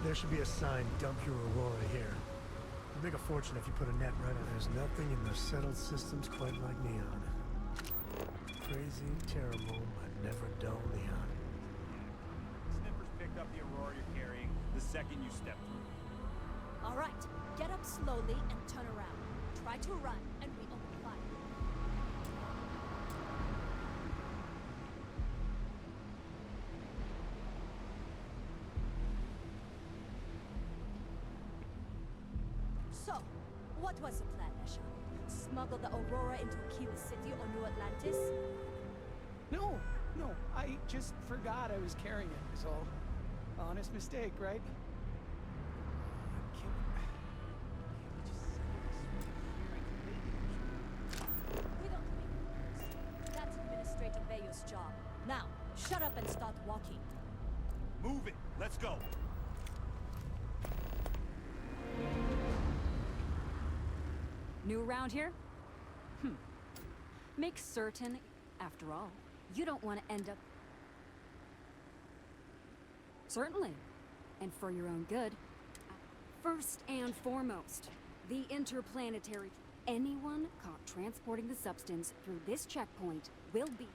There should be a sign, dump your Aurora here. You'll make a fortune if you put a net right on it. There's nothing in the settled systems quite like neon. Crazy, terrible, but never dull neon. Sniffers picked up the Aurora you're carrying the second you step through. All right, get up slowly and turn around. Try to run, and we open fire. So, what was the plan, Esha? Smuggle the Aurora into Aquila City or New Atlantis? No, I just forgot I was carrying it, is all. Honest mistake, right? We don't make rules. That's Administrator Bayo's job. Now, shut up and start walking. Move it! Let's go! New around here? Make certain, after all, you don't want to end up... Certainly. And for your own good. First and foremost, the interplanetary... Anyone caught transporting the substance through this checkpoint will be...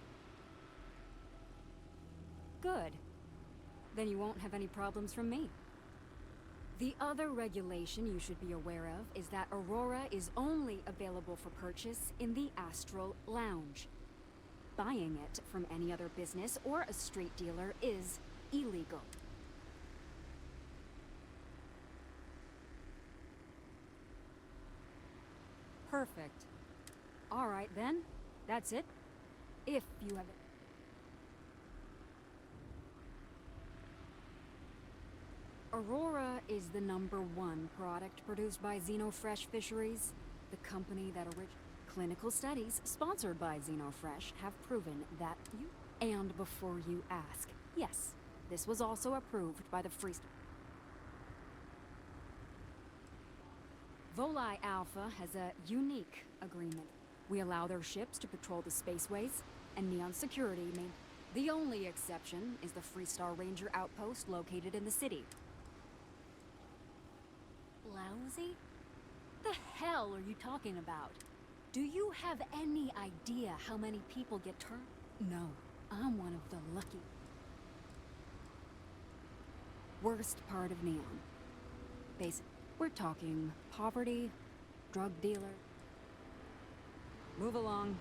Good. Then you won't have any problems from me. The other regulation you should be aware of is that Aurora is only available for purchase in the Astral Lounge. Buying it from any other business or a street dealer is illegal. Perfect. All right then, that's it. If you have it. Aurora is the #1 product produced by Xenofresh Fisheries, the company that clinical studies sponsored by Xenofresh have proven that you... And before you ask, yes, this was also approved by the Freest... Volii Alpha has a unique agreement. We allow their ships to patrol the spaceways, and Neon Security main... The only exception is the Freestar Ranger outpost located in the city. Lousy? The hell are you talking about? Do you have any idea how many people get turned? No, I'm one of the lucky. Worst part of Neon. Basic. We're talking poverty, drug dealer. Move along.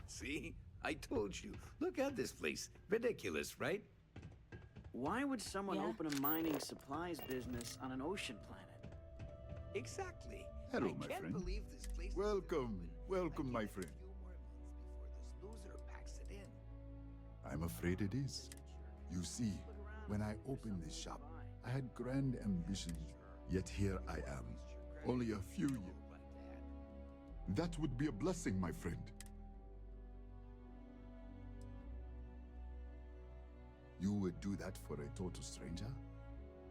See? I told you. Look at this place. Ridiculous, right? Why would someone Yeah. open a mining supplies business on an ocean planet? Exactly. Hello, I my can't friend. believe this place is Welcome, open. welcome, I my give it friend. a few more months before this loser packs it in. I'm afraid it is. You see, when I opened this shop, I had grand ambitions, yet here I am, only a few years. That would be a blessing, my friend. You would do that for a total stranger?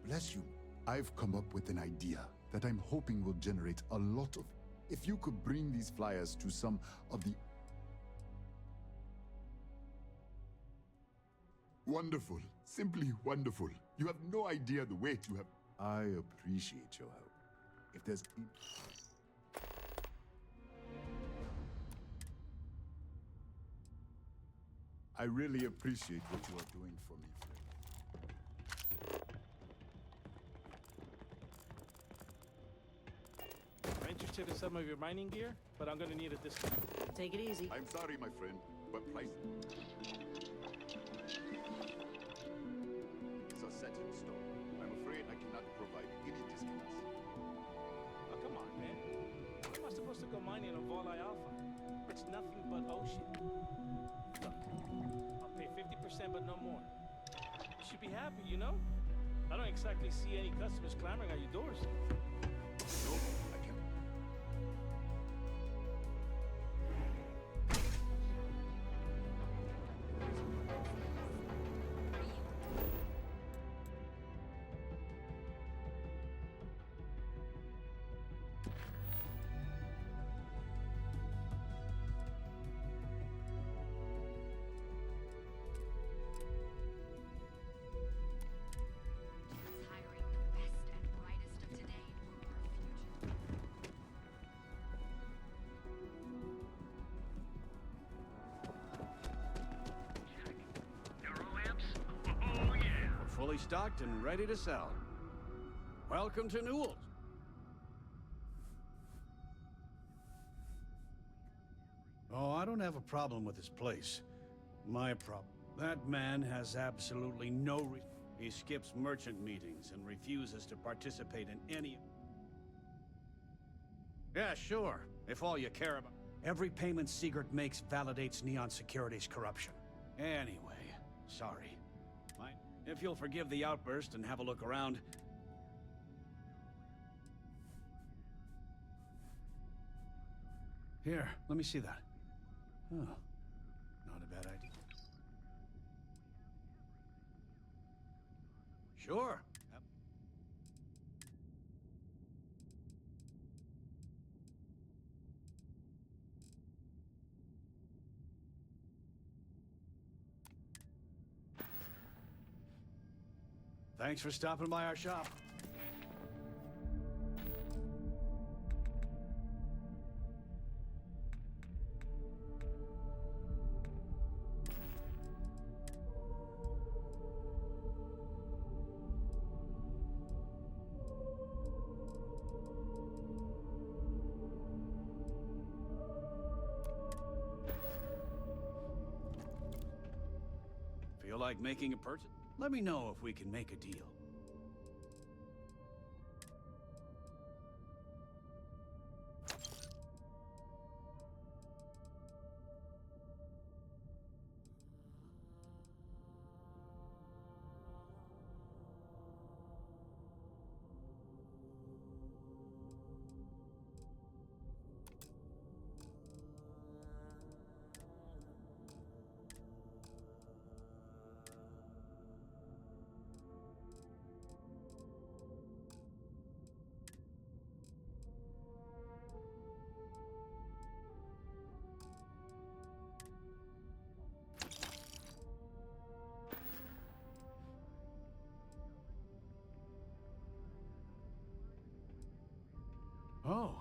Bless you. I've come up with an idea that I'm hoping will generate a lot of... If you could bring these flyers to some of the... Wonderful. Simply wonderful. You have no idea the weight you have... I appreciate your help. If there's... I really appreciate what you are doing for me, friend. I'm interested in some of your mining gear, but I'm gonna need a discount. Take it easy. I'm sorry, my friend, but price is a set in stone. I'm afraid I cannot provide any discounts. Oh, come on, man. How am I supposed to go mining on Walleye Alpha? It's nothing but ocean. Look, I'll pay 50%, but no more. You should be happy, you know? I don't exactly see any customers clamoring at your doors. No, I can't. Hiring the best and brightest of today for our future. We're fully stocked and ready to sell. Welcome to Newell's. Oh, I don't have a problem with this place. My problem. That man has absolutely no He skips merchant meetings and refuses to participate in any... Yeah, sure. If all you care about... Every payment Sigurd makes validates Neon Security's corruption. Anyway, sorry. If you'll forgive the outburst and have a look around... Here, let me see that. Oh, not a bad idea. Sure. Yep. Thanks for stopping by our shop. Feel like making a purchase? Let me know if we can make a deal. Oh.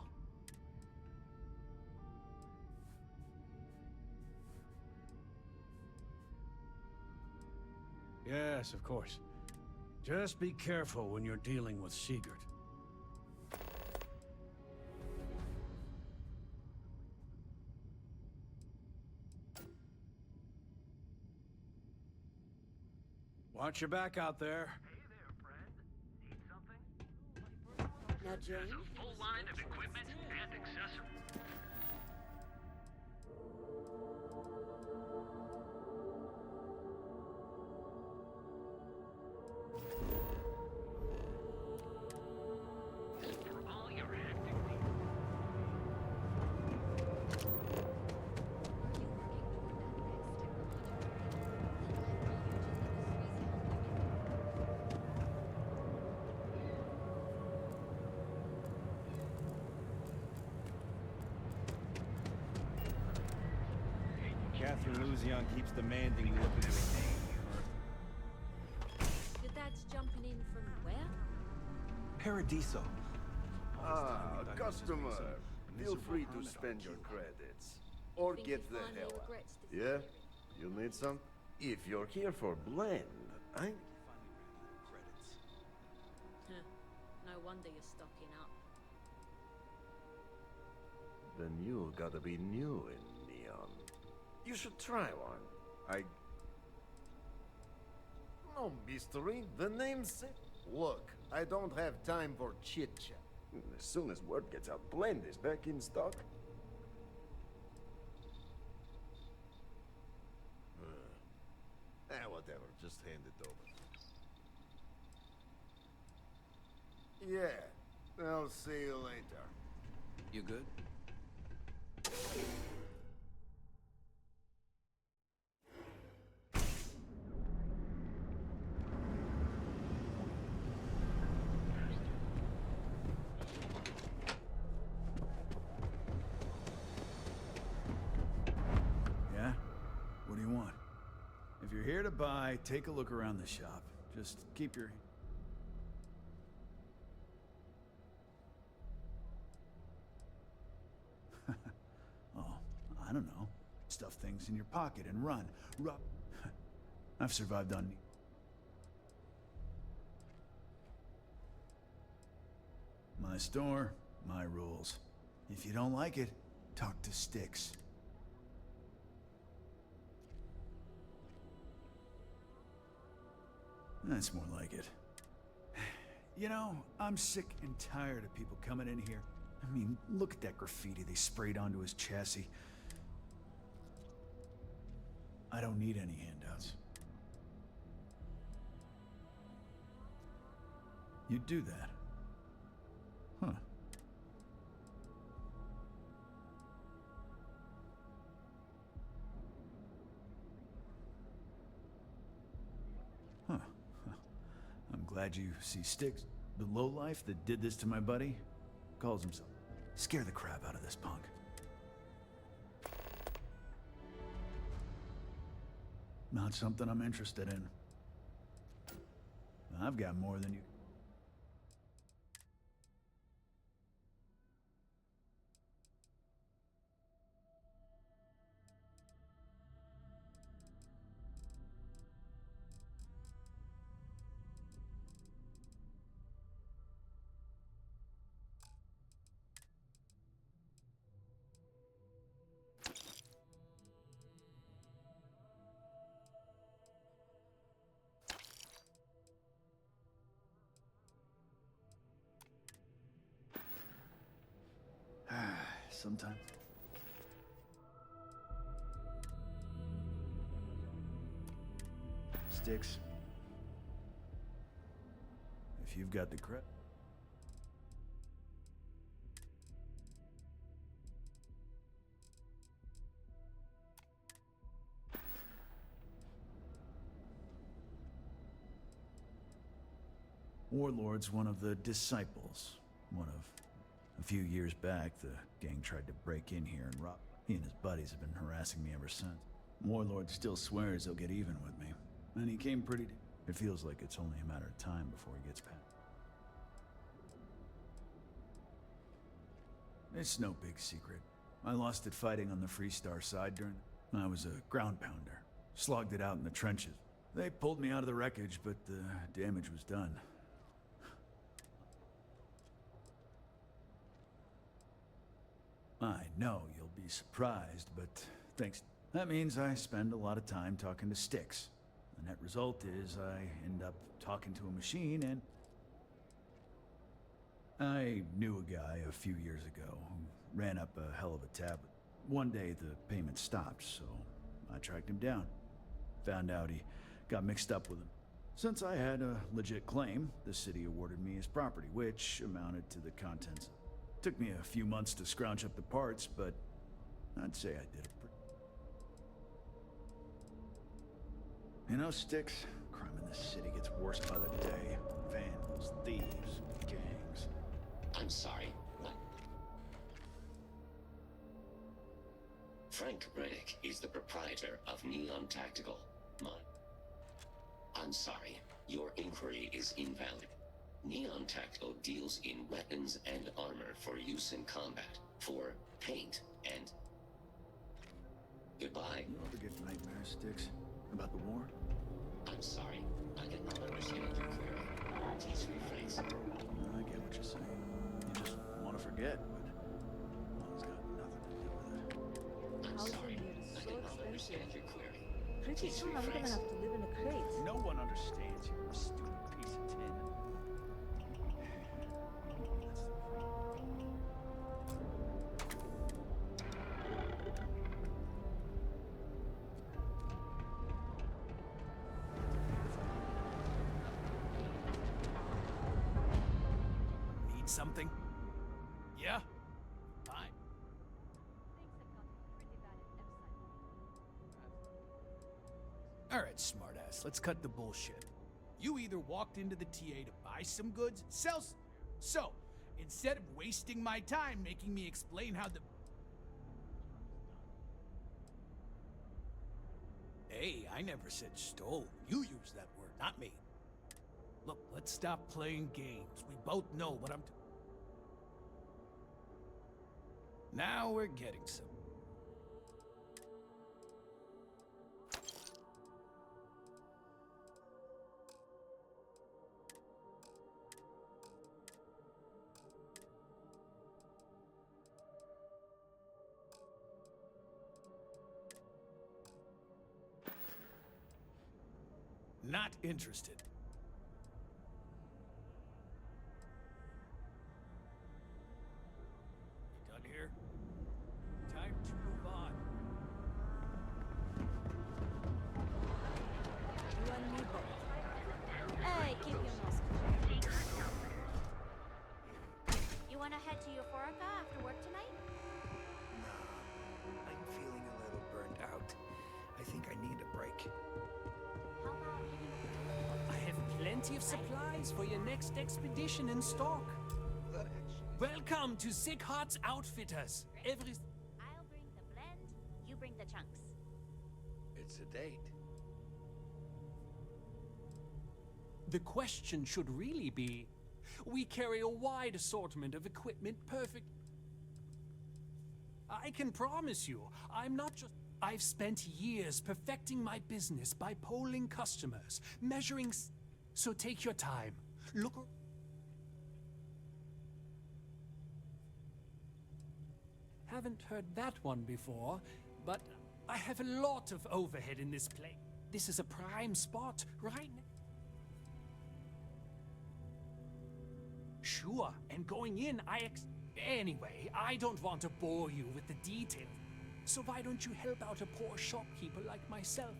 Yes, of course. Just be careful when you're dealing with Sigurd. Watch your back out there. Now, Jane? There's a full line of equipment and accessories. For all your hectic needs. Catherine Luzion keeps demanding you look at everything. Your dad's jumping in from where? Paradiso. Ah, customer. Feel free to spend your credits. Or Think get he the finally hell out. regrets this Yeah? theory. You'll need some? If you're here for blend, I... No wonder you're stocking up. Then you gotta be new in Neon. You should try one. No mystery, the name's... Look, I don't have time for chit-chat. As soon as word gets out, blend is back in stock. Whatever, just hand it over. Yeah, I'll see you later. You good? Yeah? What do you want? If you're here to buy, take a look around the shop. Just keep your... Oh, I don't know. Stuff things in your pocket and run. I've survived on... My store, my rules. If you don't like it, talk to Styx. That's more like it. You know, I'm sick and tired of people coming in here. I mean, look at that graffiti they sprayed onto his chassis. I don't need any handouts. You'd do that? Huh. Huh. I'm glad you see Styx. The lowlife that did this to my buddy calls himself. Scare the crap out of this punk. Not something I'm interested in. I've got more than you. Sometimes. Styx. If you've got the credit. Warlord's one of the disciples. One of... A few years back, the gang tried to break in here and rob. He and his buddies have been harassing me ever since. Warlord still swears he'll get even with me. And he came pretty... It feels like it's only a matter of time before he gets past. It's no big secret. I lost it fighting on the Freestar side during... I was a ground pounder. Slogged it out in the trenches. They pulled me out of the wreckage, but the damage was done. I know you'll be surprised, but thanks. That means I spend a lot of time talking to Styx. The net result is I end up talking to a machine and... I knew a guy a few years ago who ran up a hell of a tab. One day the payment stopped, so I tracked him down. Found out he got mixed up with him. Since I had a legit claim, the city awarded me his property, which amounted to the contents of... Took me a few months to scrounge up the parts, but I'd say I did it pretty... You know, Styx, crime in this city gets worse by the day. Vandals, thieves, gangs. I'm sorry, what? Frank Reddick is the proprietor of Neon Tactical. I'm sorry, your inquiry is invalid. Neon Tactical deals in weapons and armor for use in combat, for paint and... Goodbye. You ever get nightmares, Styx? About Nothing more? I'm sorry. I cannot understand your query. Please rephrase. I get what you're saying. You just want to forget, but well, it's got nothing to do with it. I'm Housing sorry. here is I so cannot expensive. understand your query. Pretty Please soon I'm gonna rephrase. have to live in a crate. No one understands you, you stupid piece of tin. Need something? Yeah? Fine. All right, smartass, let's cut the bullshit. You either walked into the TA to buy some goods, so, instead of wasting my time making me explain how the... Hey, I never said stole. You used that word, not me. Look, let's stop playing games. We both know what I'm... Now we're getting some. Not interested. You done here? Time to move on. You and me both. Hey, keep your nose clean. You wanna head to Euphorica after work tonight? Nah, I'm feeling a little burnt out. I think I need a break. How about I have plenty of supplies for your next expedition in stock. Welcome to Sick Heart's Outfitters. I'll bring the blend, you bring the chunks. It's a date. The question should really be, we carry a wide assortment of equipment perfect. I can promise you, I'm not just... I've spent years perfecting my business by polling customers, measuring... So take your time. Look... Haven't heard that one before, but I have a lot of overhead in this place. This is a prime spot, right? Sure, and going in, Anyway, I don't want to bore you with the details. So why don't you help out a poor shopkeeper like myself?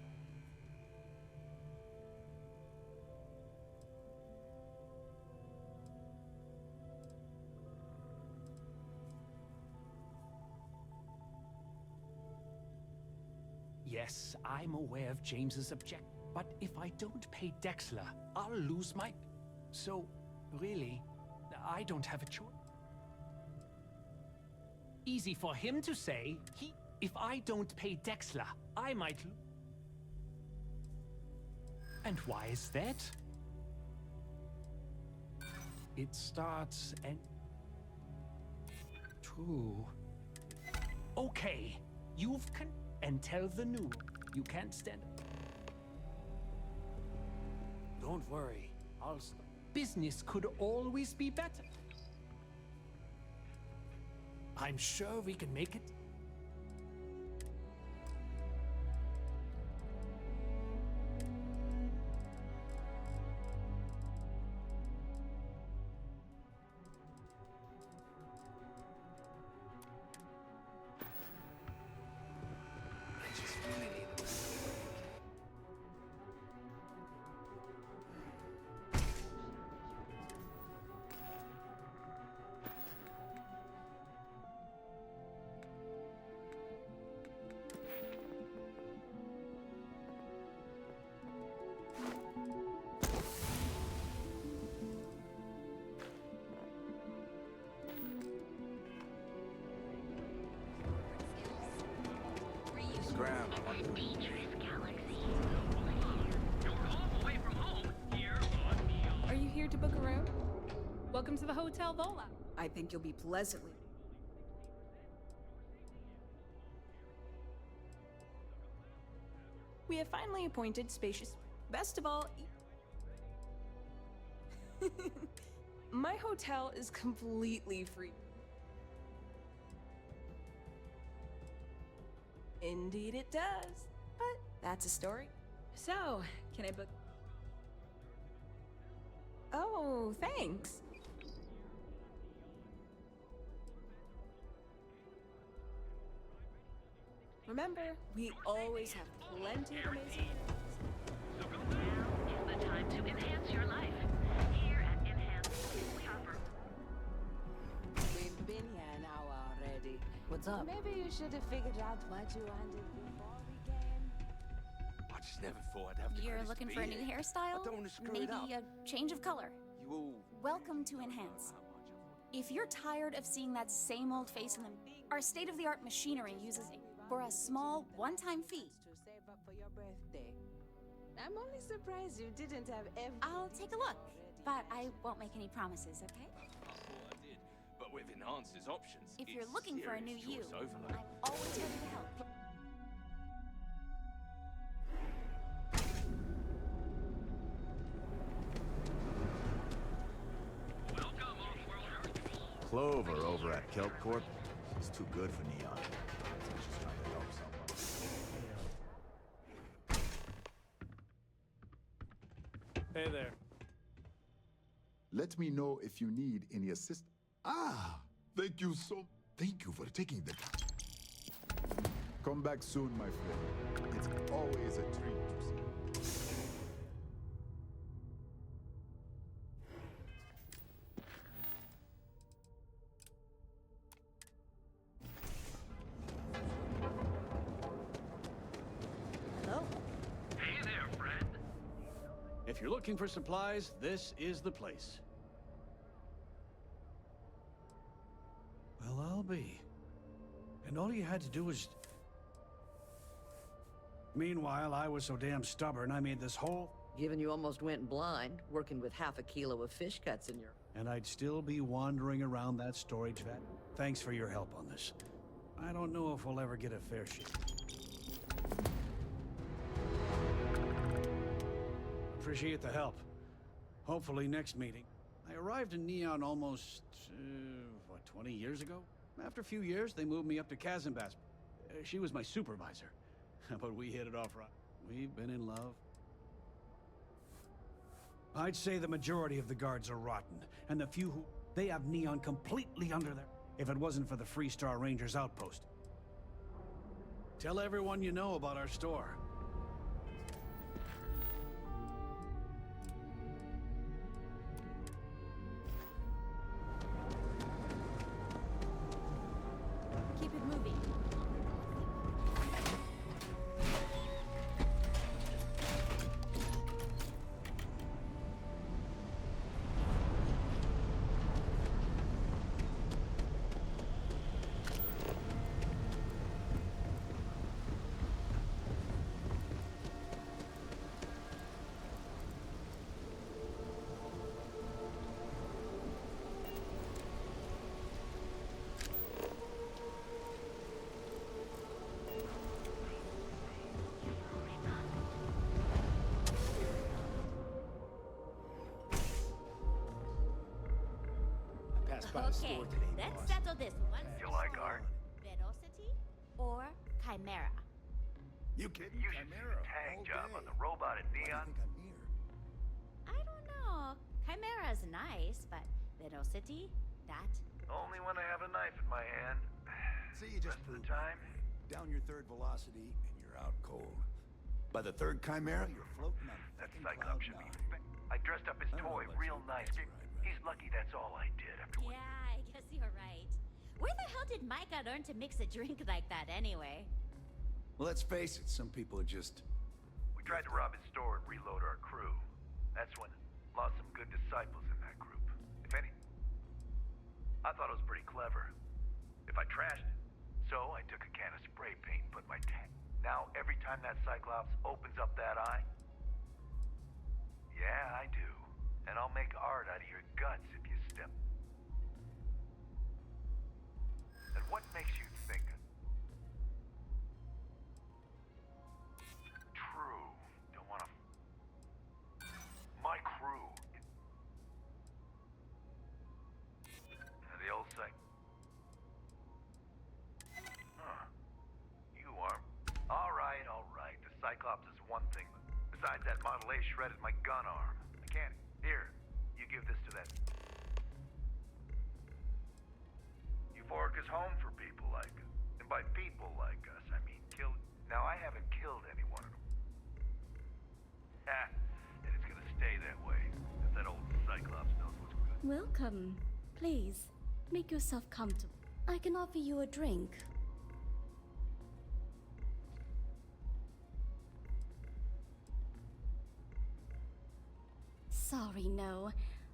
Yes, I'm aware of James's object, but if I don't pay Dexler, I'll lose my... So, really, I don't have a choice. Easy for him to say. If I don't pay Dexler, I might... And why is that? It starts and... True. Okay, you've and tell the new. You can't stand... Don't worry, I'll stop. Business could always be better. I'm sure we can make it. I just really need a break. Scram. Are you here to book a room? Welcome to the Hotel Vola. I think you'll be pleasantly... We have finally appointed spacious. Best of all, my hotel is completely free. Indeed it does. But that's a story. So, can I book? Oh, thanks. Remember, we always have plenty of amazing. So now is the time to enhance your life. Here at Enhance, we offer. We've been here an hour already. What's up? Maybe you should have figured out what you wanted before we came. I just never thought I'd have to. You're looking for a new hairstyle? I don't want to screw Maybe it up. a change of color. You all. Welcome to Enhance. If you're tired of seeing that same old face in the... Our state-of-the-art machinery uses it for a small, one-time fee. To save up for your birthday. I'm only surprised you didn't have every. I'll take a look, but I won't make any promises, okay? I thought I did, but with Enhance's options, If you're it's looking for a new serious you, choice overload. I'm always ready to help. Clover over at Kelp Corp. He's too good for Neon. He's just trying to help someone. Hey there. Let me know if you need any assistance. Ah, thank you for taking the time. Come back soon, my friend. It's always a treat to see you. Hello? Hey there, friend. If you're looking for supplies, this is the place. Well, I'll be. And all you had to do was... Meanwhile, I was so damn stubborn, I made this whole... Given you almost went blind, working with half a kilo of fish cuts in your... And I'd still be wandering around that storage vat. Thanks for your help on this. I don't know if we'll ever get a fair shake. Appreciate the help. Hopefully next meeting. I arrived in Neon almost, 20 years ago? After a few years, they moved me up to Kazanbas. She was my supervisor. But we hit it off right. We've been in love. I'd say the majority of the guards are rotten, and the few who... They have Neon completely under their... If it wasn't for the Freestar Rangers outpost. Tell everyone you know about our store. Keep it moving. Okay, let's settle this once You like art? Velocity or Chimera? You kidding? You should see the tag job on the robot at Neon. I don't know. Chimera's nice, but Velocity? That? Only when I have a knife in my hand. See, you just Rest of the proved time. down your third velocity and you're out cold. By the third Chimera, you're floating on That fucking Cyclops should cloud be. I dressed up his I don't know toy about real you, nice. that's right. He's lucky that's all I did after what. Yeah, I guess you're right. Where the hell did Micah learn to mix a drink like that anyway? Well, let's face it, some people are just... We tried to rob his store and reload our crew. That's when lost some good disciples in that group. If any, I thought it was pretty clever. If I trashed it, so I took a can of spray paint and put my tag. Now every time that Cyclops opens up that eye, yeah, I do. And I'll make art out of your guts if you step. And what makes you think true Besides, that Model A shredded my gun arm. I can't. Here, you give this to that. Euphoric is home for people like us. And by people like us, I mean killed. Now, I haven't killed anyone. And it's gonna stay that way. If that old Cyclops knows what's good. Welcome. Please, make yourself comfortable. I can offer you a drink. Sorry, no.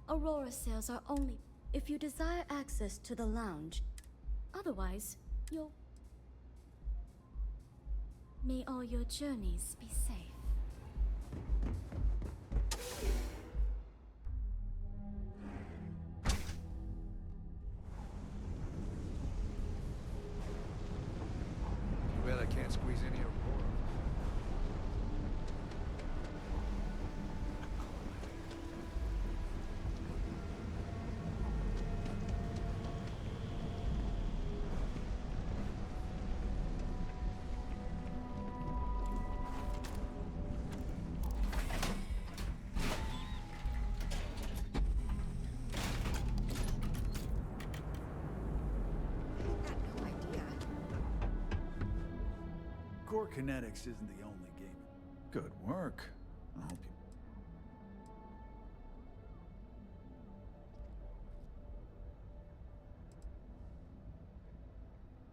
Aurora sales are only if you desire access to the lounge. Otherwise, you'll... May all your journeys be safe. Too bad I can't squeeze any Aurora. Core Kinetics isn't the only game. Good work. I hope you...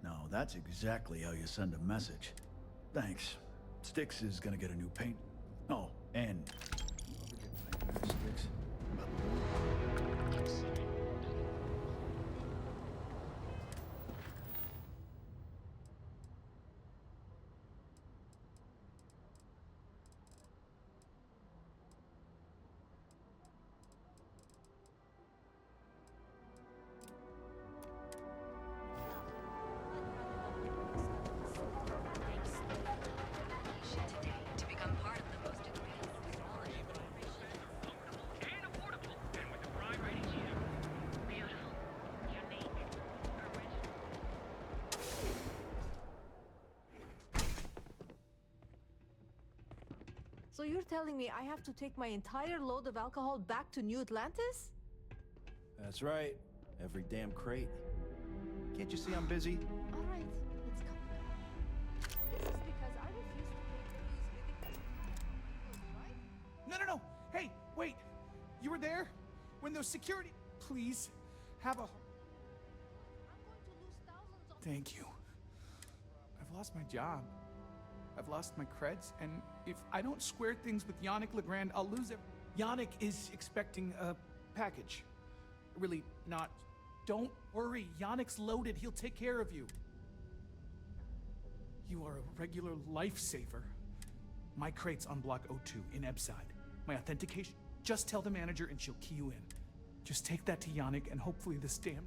No, that's exactly how you send a message. Thanks. Styx is gonna get a new paint. Oh, and... Styx. To become part of the most So you're telling me I have to take my entire load of alcohol back to New Atlantis? That's right. Every damn crate. Can't you see I'm busy? All right, let's go. This is because I refuse to pay fees with right? No, no, no! Hey, wait! You were there? When those security... Please, have a... Thank you. I've lost my job. I've lost my creds, and if I don't square things with Yannick Legrand, I'll lose it. Yannick is expecting a package. Really not. Don't worry, Yannick's loaded. He'll take care of you. You are a regular lifesaver. My crate's on block 02 in Ebside. My authentication. Just tell the manager and she'll key you in. Just take that to Yannick and hopefully this damn...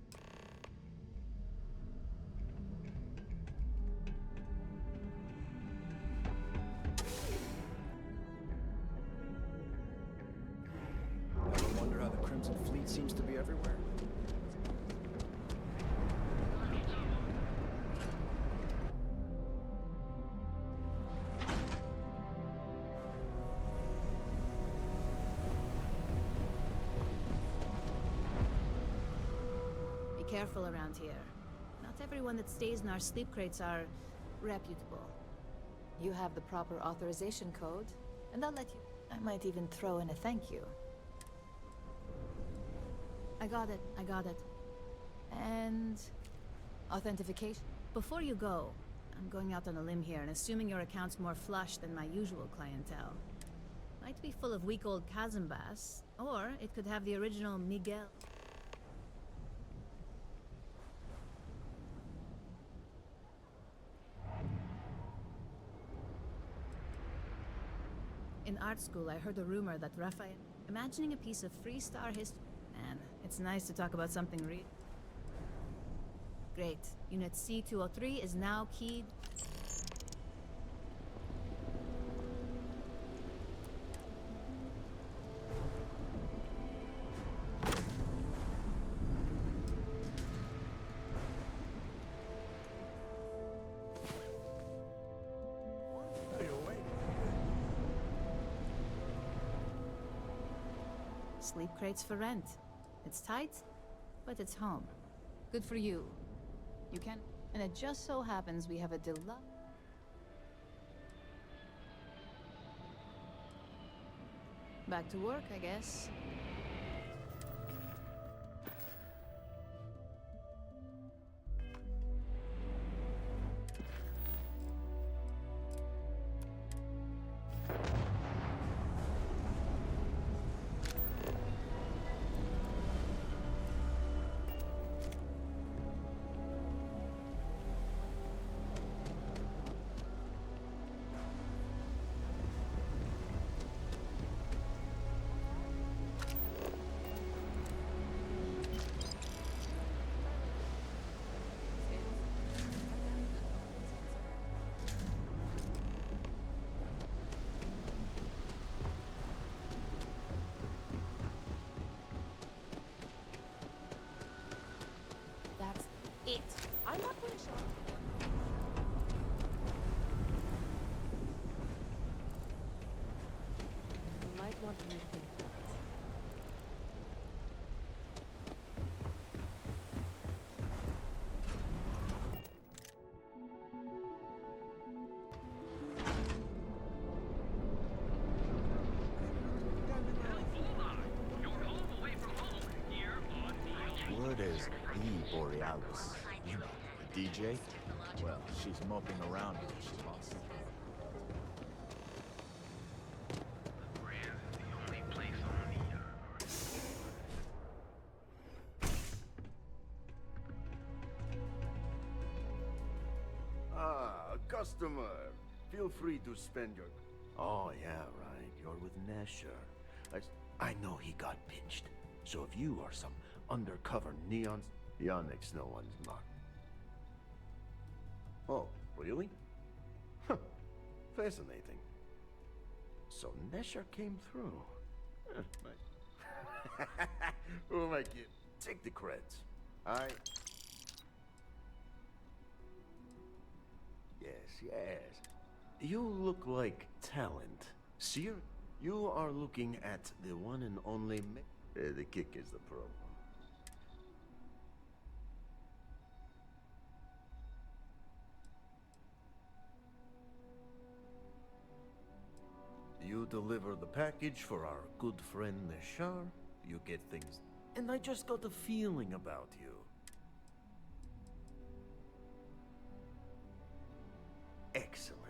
Ever wonder how the Crimson Fleet seems to be everywhere? Be careful around here. Not everyone that stays in our sleep crates are reputable. You have the proper authorization code, and I'll let you. I might even throw in a thank you. I got it. And... authentication. Before you go, I'm going out on a limb here and assuming your account's more flush than my usual clientele. Might be full of weak old Kazambas, or it could have the original Miguel. In art school, I heard a rumor that Raphael... Imagining a piece of freestar history... Man, it's nice to talk about something real. Great. Unit C-203 is now keyed... Sleep crates for rent. It's tight, but it's home. Good for you. You can... And it just so happens we have a deluxe... Back to work, I guess. That's it. I'm not going to show up. You might want to rethink that. What is the Borealis? You know, the DJ? Well, she's moping around because she lost it. Ah, a customer. Feel free to spend your... Oh, yeah, right. You're with Nesher. I know he got pinched. So if you are some undercover neons... Yannick's no one's mark. Oh, really? Huh. Fascinating. So Nesher came through. Who am I kidding? Take the creds. Yes. You look like talent. See, you are looking at the one and only the kick is the problem. You deliver the package for our good friend Nishar, you get things... And I just got a feeling about you. Excellent.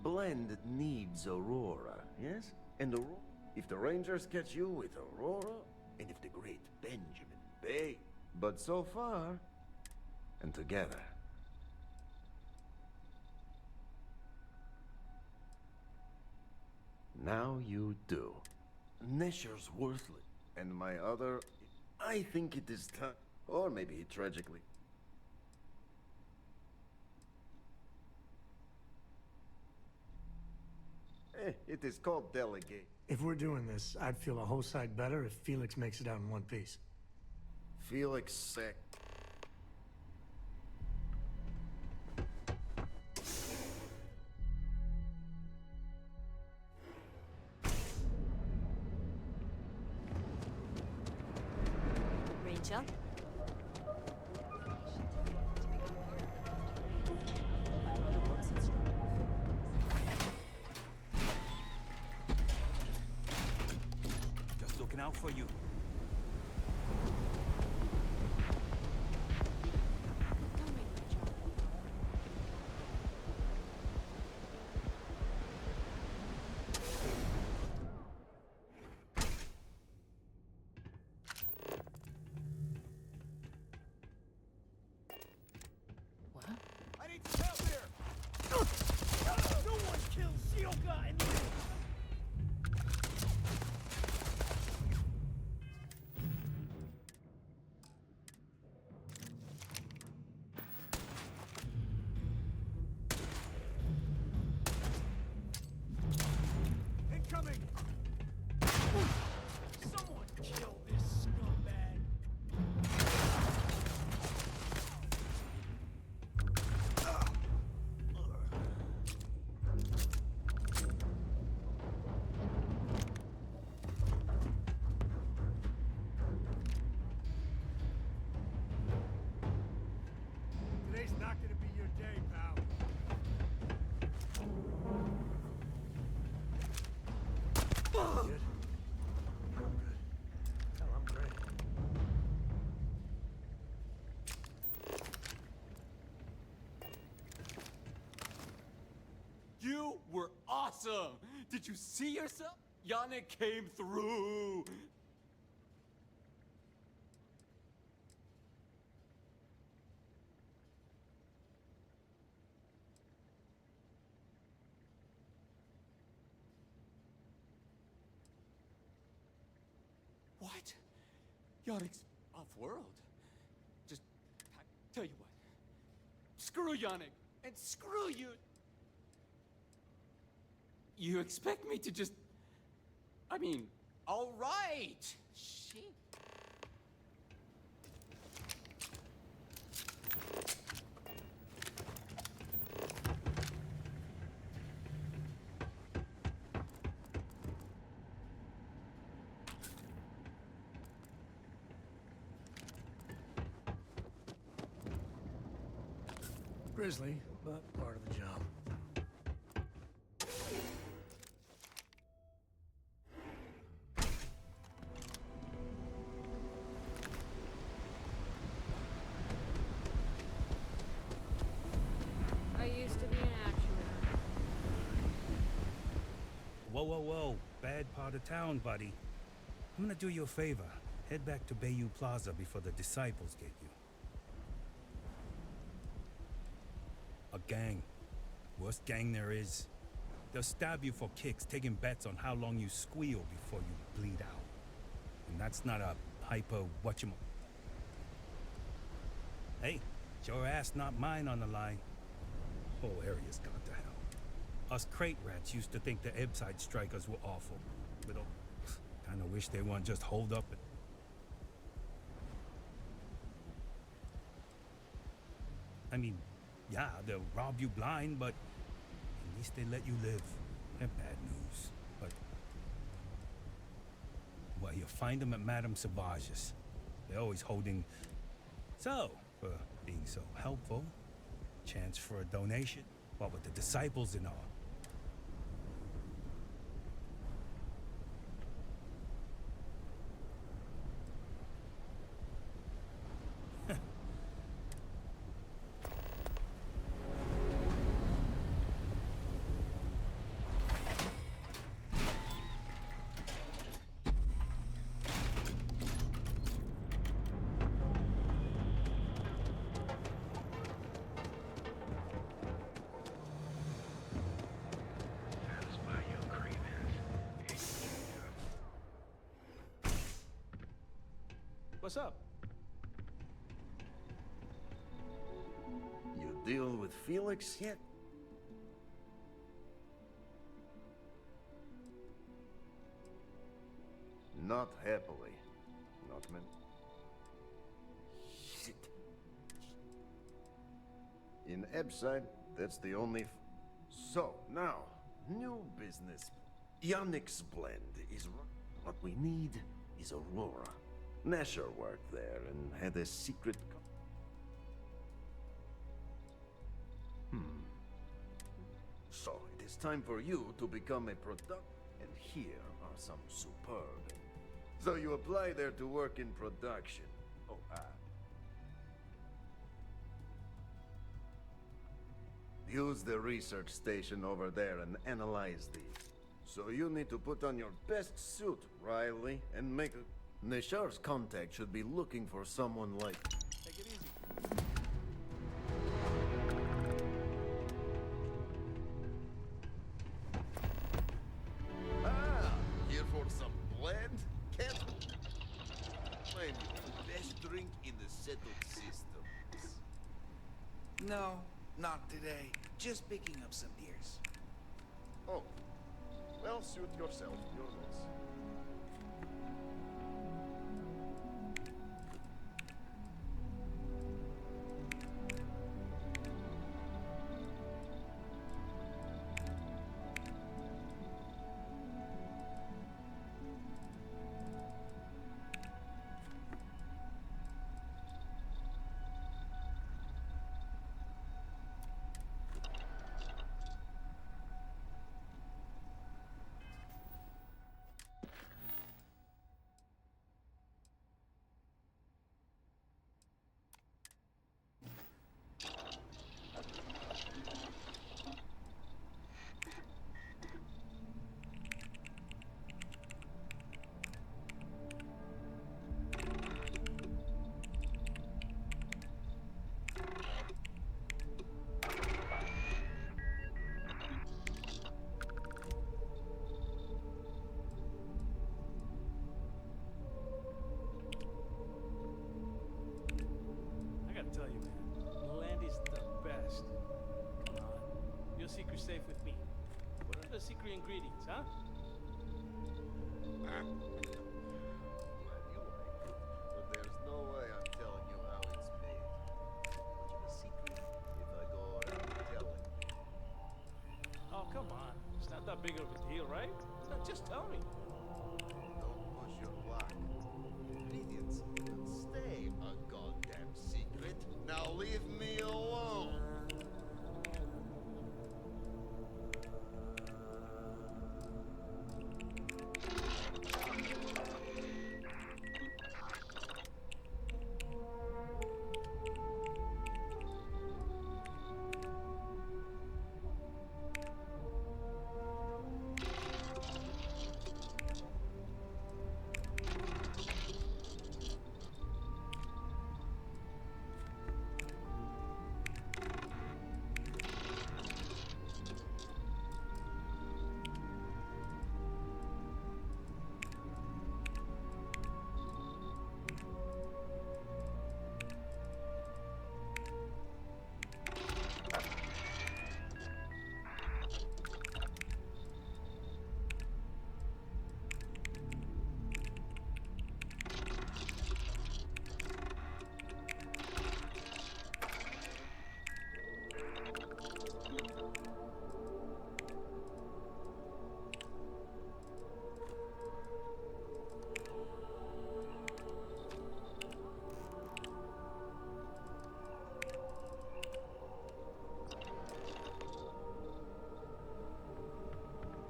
Blend needs Aurora, yes? And if the Rangers catch you with Aurora, and if the great Benjamin Bay... But so far, and together... Now you do. Nesher's worthless. And my other... I think it is time. Or maybe tragically. It is called delegate. If we're doing this, I'd feel a whole side better if Felix makes it out in one piece. Felix sick. Rachel? Just looking out for you. I need some help here! No one kills Shioka and you! Incoming! Someone kill this scumbag! awesome! Did you see yourself? Yannick came through! What? Yannick's off-world. Just, tell you what. Screw Yannick, and screw you! You expect me to just... I mean, all right! Shit. Grisly, but part of the job. I used to be an actuary. Whoa, whoa, whoa. Bad part of town, buddy. I'm gonna do you a favor. Head back to Bayou Plaza before the disciples get you. A gang. Worst gang there is. They'll stab you for kicks, taking bets on how long you squeal before you bleed out. And that's not a hyper whatchama. Hey, it's your ass, not mine on the line. Whole area's gone to hell. Us crate rats used to think the Ebside strikers were awful. But kinda wish they weren't just holed up and... I mean, yeah, they'll rob you blind, but at least they let you live. They're bad news, but... Well, you'll find them at Madame Sauvage's. They're always holding... So, for being so helpful, chance for a donation, what with the disciples and all. What's up? You deal with Felix yet? Not happily. Not many. Shit. In Ebside, that's the only... So, now, new business. Yannick's blend is... What we need is Aurora. Nasher worked there and had a secret... So, it is time for you to become a product... And here are some superb... So you apply there to work in production. Oh, use the research station over there and analyze these. So you need to put on your best suit, Riley, and make a... Nashar's contact should be looking for someone like... Take it easy. Here for some blend? Can't blame you. The best drink in the settled systems. No, not today. Just picking up some beers. Oh. Well, suit yourself. Your loss. ingredients, huh? But there's no way I'm telling you how it's made. Much of a secret if I go around telling you. Oh, come on. It's not that big of a deal, right? Just tell me. Don't push your luck. Ingredients will stay a goddamn secret. Now leave me alone.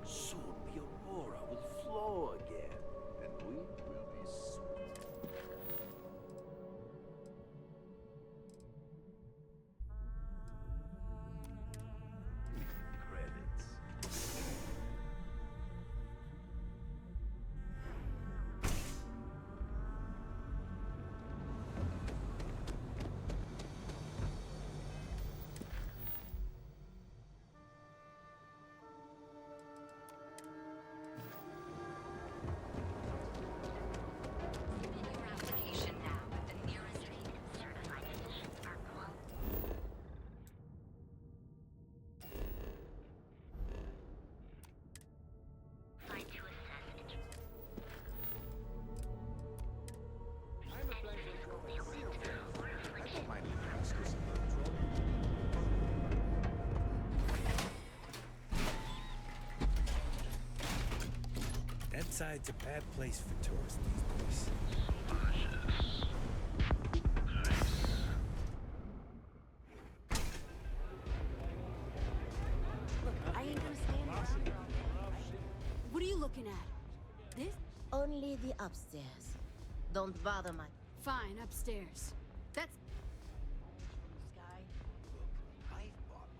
Soon the Aurora will flow again, and we will be sweet. Credits. That side's a bad place for tourists these days. I ain't gonna stand around here all day. What are you looking at? This? Only the upstairs. Don't bother my... Fine, upstairs. That's...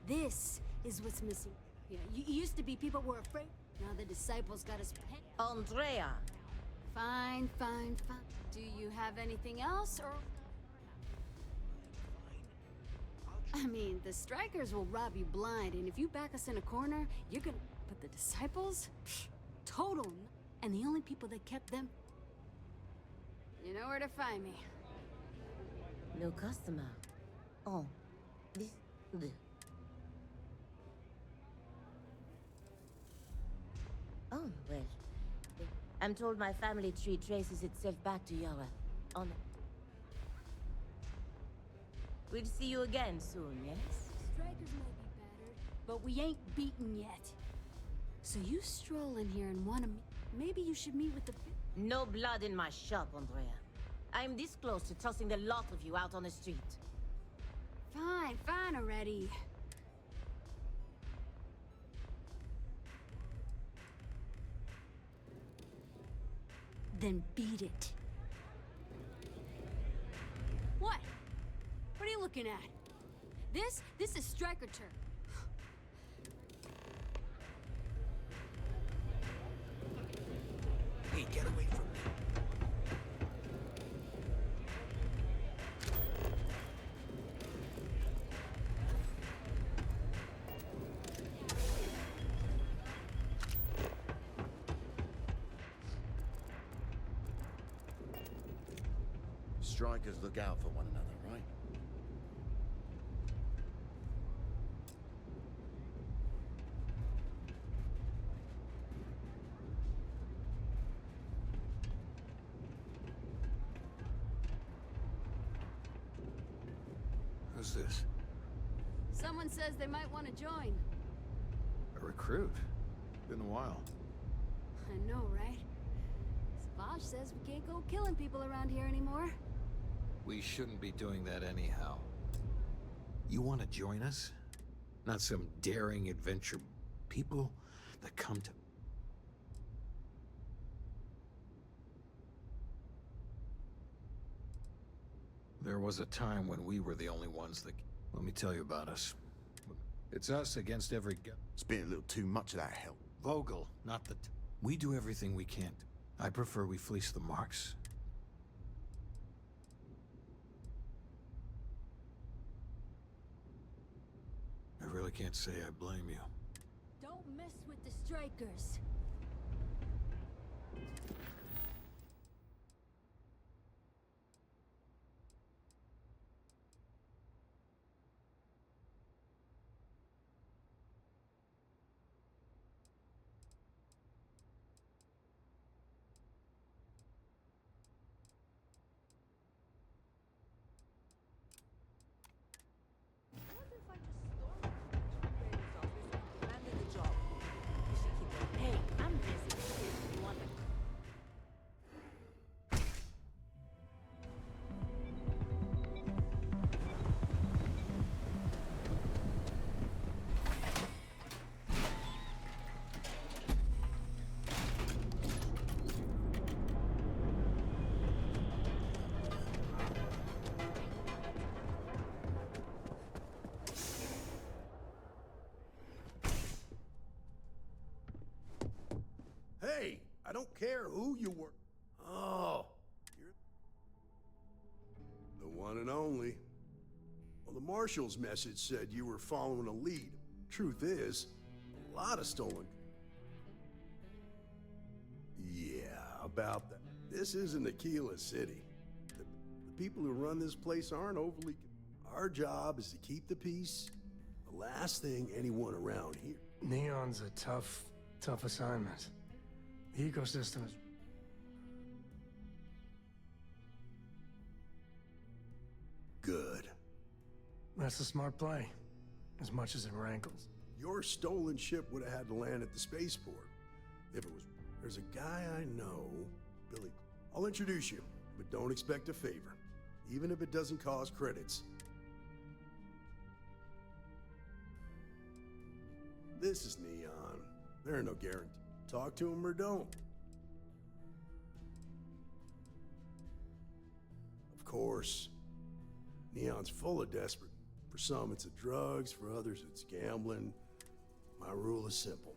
This is what's missing. Yeah, used to be people were afraid. Now the disciples got us... Andrea! Fine, fine, fine. Do you have anything else, or... I mean, the strikers will rob you blind, and if you back us in a corner, you're gonna... But the disciples? Pfft, total... And the only people that kept them... You know where to find me. No customer. Oh, this... Oh, well. I'm told my family tree traces itself back to Yara. On... We'll see you again soon, yes? Strikers might be battered, but we ain't beaten yet. So you stroll in here and wanna meet... Maybe you should meet with the... No blood in my shop, Andrea. I'm this close to tossing the lot of you out on the street. Fine, fine already. Then beat it. What? What are you looking at? This is striker turf. Hey, get away from me. Strikers look out for one another, right? Who's this? Someone says they might want to join. A recruit? Been a while. I know, right? Savage says we can't go killing people around here anymore. We shouldn't be doing that anyhow. You want to join us? Not some daring adventure. People that come to... There was a time when we were the only ones that... Let me tell you about us. It's us against every... It's been a little too much of that help. Vogel, not the... We do everything we can. I prefer we fleece the marks. I really can't say I blame you. Don't mess with the strikers. Hey, I'm busy. You want to... Hey, I don't care who you were. Oh, you're the one and only. Well, the marshal's message said you were following a lead. Truth is, a lot of stolen. Yeah, about that. This isn't Aquila City. The people who run this place aren't overly... Our job is to keep the peace. The last thing anyone around here... Neon's a tough assignment. The ecosystem is... Good. That's a smart play, as much as it rankles. Your stolen ship would have had to land at the spaceport. If it was... There's a guy I know, Billy. I'll introduce you, but don't expect a favor. Even if it doesn't cause credits. This is Neon. There are no guarantees. Talk to him or don't. Of course, Neon's full of desperate. For some, it's drugs. For others, it's gambling. My rule is simple.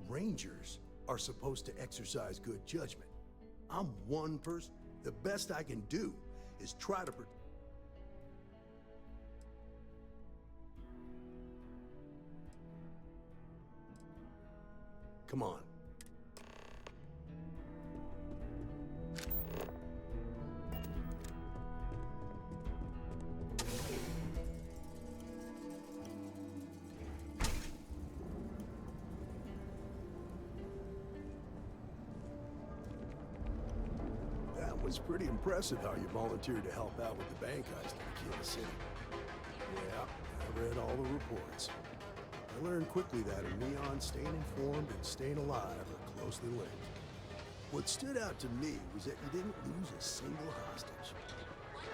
Rangers are supposed to exercise good judgment. I'm one person. The best I can do is try to... Come on. That was pretty impressive how you volunteered to help out with the bank heist in Aquila City. Yeah, I read all the reports. I learned quickly that in Neon, staying informed and staying alive are closely linked. What stood out to me was that you didn't lose a single hostage.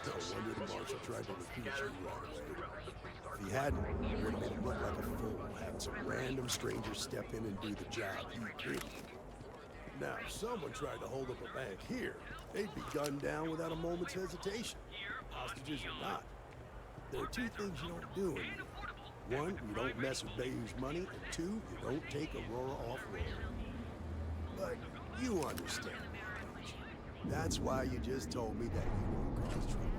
No wonder the marshal tried to recruit you right away. If he hadn't, it would have made him look like a fool, having some random stranger step in and do the job he couldn't. Now, if someone tried to hold up a bank here, they'd be gunned down without a moment's hesitation. Hostages or not. There are two things you don't do in here. One, you don't mess with Bayou's money, and two, you don't take Aurora off-road. But you understand, don't you? That's why you just told me that you won't cause trouble.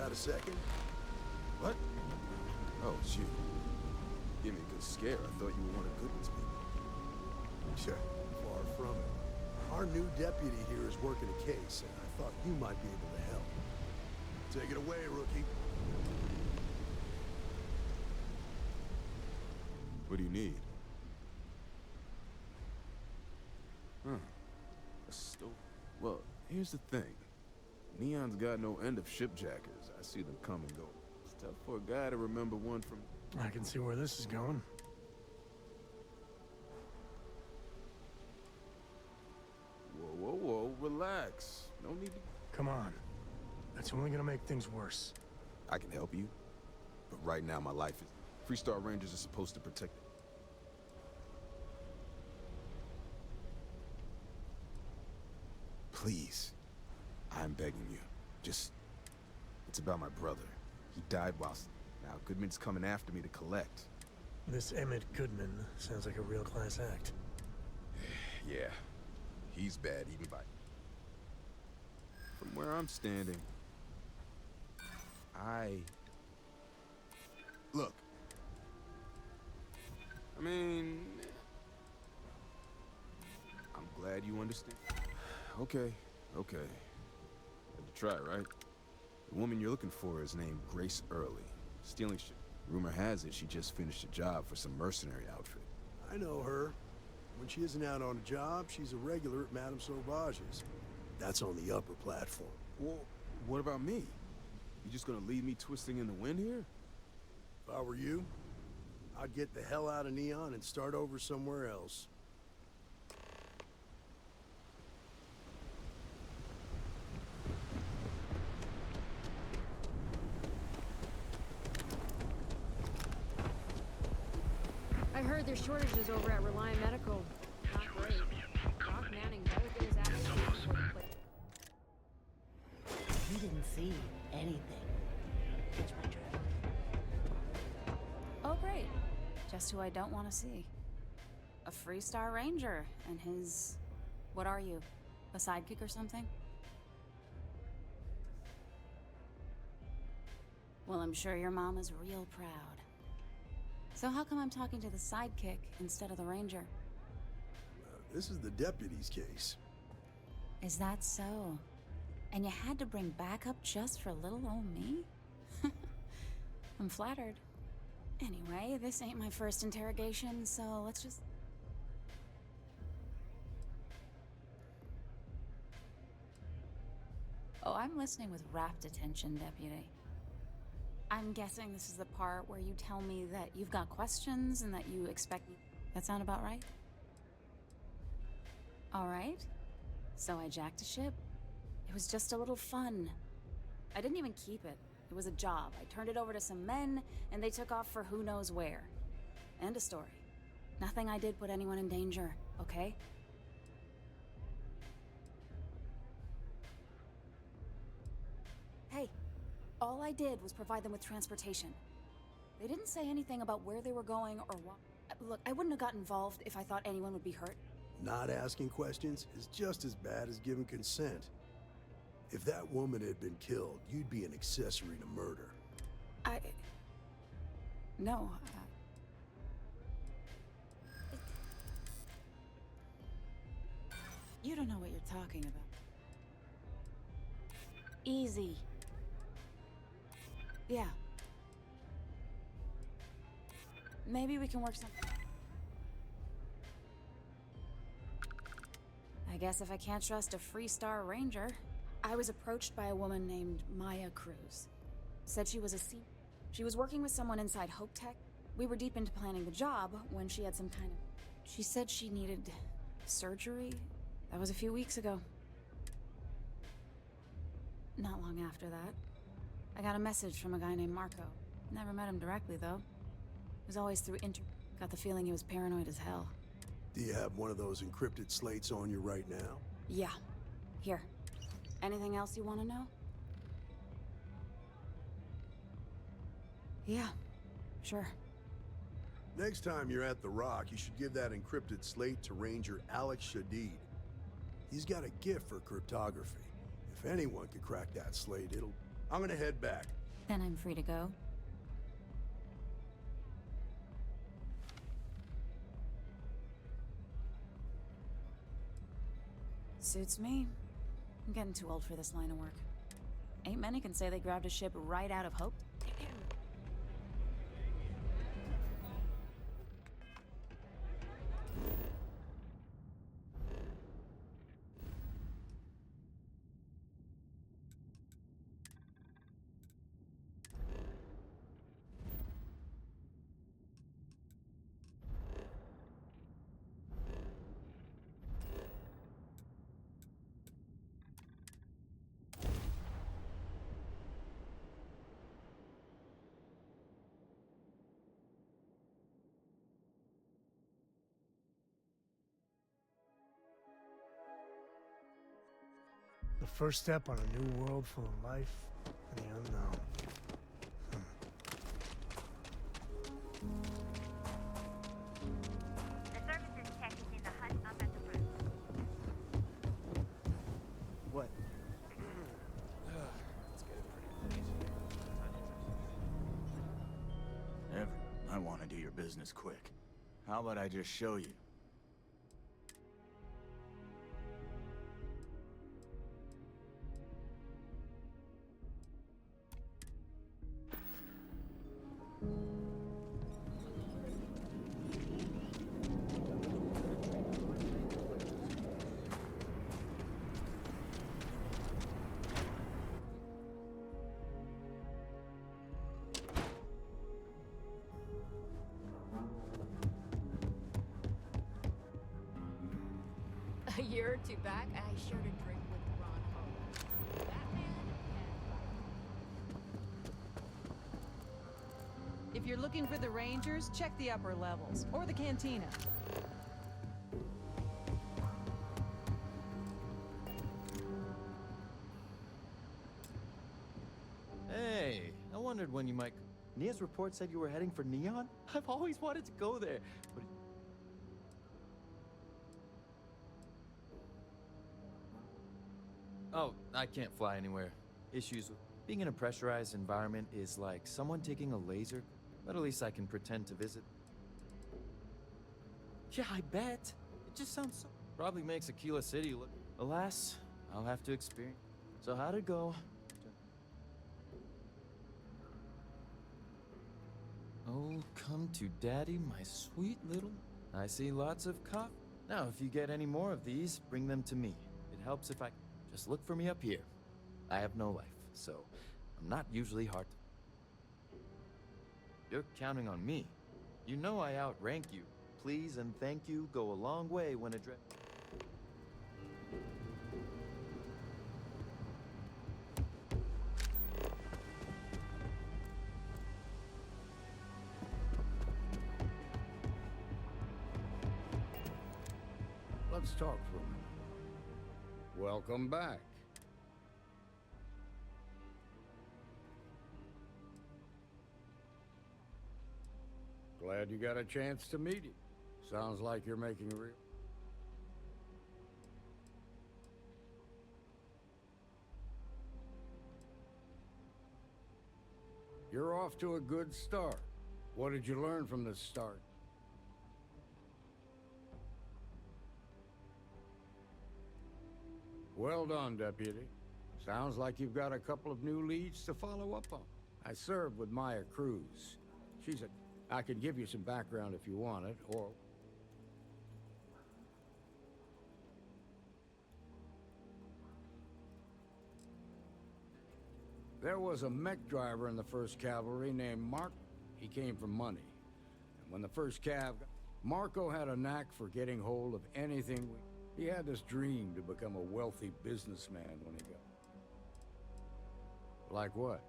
got a second? What? Oh, it's you. Gave me a good scare. I thought you were one of Goodman's people. Sure. Far from it. Our new deputy here is working a case, and I thought you might be able to help. Take it away, rookie. What do you need? Huh. A stove. Well, here's the thing. Neon's got no end of shipjackers. I see them come and go. It's tough for a guy to remember one from... I can see where this is going. Whoa, whoa, whoa, relax. No need to... Come on. That's only gonna make things worse. I can help you, but right now my life is... Freestar Rangers are supposed to protect it. Please, I'm begging you. Just... It's about my brother. He died whilst... Now, Goodman's coming after me to collect. This Emmett Goodman sounds like a real class act. Yeah, he's bad even by... From where I'm standing... Look. I mean... I'm glad you understand. Okay, okay. Had to try, right? The woman you're looking for is named Grace Early. Stealing shit. Rumor has it she just finished a job for some mercenary outfit. I know her. When she isn't out on a job, she's a regular at Madame Sauvage's. That's on the upper platform. Well, what about me? You just gonna leave me twisting in the wind here? If I were you, I'd get the hell out of Neon and start over somewhere else. I heard there's shortages over at Reliant Medical. Not great. Doc Manning better get his ass to before the place. You didn't see anything. Catch my drift? Oh, great. Just who I don't want to see. A Freestar Ranger and his... What are you? A sidekick or something? Well, I'm sure your mom is real proud. So how come I'm talking to the sidekick instead of the ranger? This is the deputy's case. Is that so? And you had to bring backup just for little old me? I'm flattered. Anyway, this ain't my first interrogation, so let's just... Oh, I'm listening with rapt attention, Deputy. I'm guessing this is the part where you tell me that you've got questions and that you expect me... That sound about right? All right. So I jacked a ship. It was just a little fun. I didn't even keep it. It was a job. I turned it over to some men, and they took off for who knows where. End of story. Nothing I did put anyone in danger, okay? Hey, all I did was provide them with transportation. They didn't say anything about where they were going or what. Look, I wouldn't have got involved if I thought anyone would be hurt. Not asking questions is just as bad as giving consent. If that woman had been killed, you'd be an accessory to murder. No. You don't know what you're talking about. Easy. Yeah. Maybe we can work something. I guess if I can't trust a Freestar Ranger. I was approached by a woman named Maya Cruz. Said she was a C. She was working with someone inside Hope Tech. We were deep into planning the job when she had some kind of... She said she needed surgery. That was a few weeks ago. Not long after that, I got a message from a guy named Marco. Never met him directly, though. It was always through Got the feeling he was paranoid as hell. Do you have one of those encrypted slates on you right now? Yeah. Here. Anything else you want to know? Yeah. Sure. Next time you're at the Rock, you should give that encrypted slate to Ranger Alex Shadid. He's got a gift for cryptography. If anyone could crack that slate, it'll... I'm gonna head back. Then I'm free to go. Suits me. I'm getting too old for this line of work. Ain't many can say they grabbed a ship right out of hope. The first step on a new world full of life and the unknown. The services tech is in the hut up at the front. What? Evan, I want to do your business quick. How about I just show you? A year or two back, I shared a drink with Ron Ho. That man If you're looking for the Rangers, check the upper levels, or the cantina. Hey, I wondered when you might... Nia's report said you were heading for Neon? I've always wanted to go there, but... Oh, I can't fly anywhere. Issues with... Being in a pressurized environment is like someone taking a laser, but at least I can pretend to visit. Yeah, I bet. It just sounds so... Probably makes Aquila City look... Alas, I'll have to experience. So how'd it go? Oh, come to daddy, my sweet little... I see lots of coffee. Now, if you get any more of these, bring them to me. It helps if I... Just look for me up here. I have no life, so I'm not usually hard to... You're counting on me. You know I outrank you. Please and thank you go a long way when addressed. Let's talk for a minute. Welcome back. Glad you got a chance to meet him. Sounds like you're making real... You're off to a good start. What did you learn from this start? Well done, Deputy. Sounds like you've got a couple of new leads to follow up on. I served with Maya Cruz. She's a... I can give you some background if you want it, or... There was a mech driver in the 1st Cavalry named Mark. He came from money. And when the 1st Cav... Marco had a knack for getting hold of anything we... He had this dream to become a wealthy businessman when he got... Like what?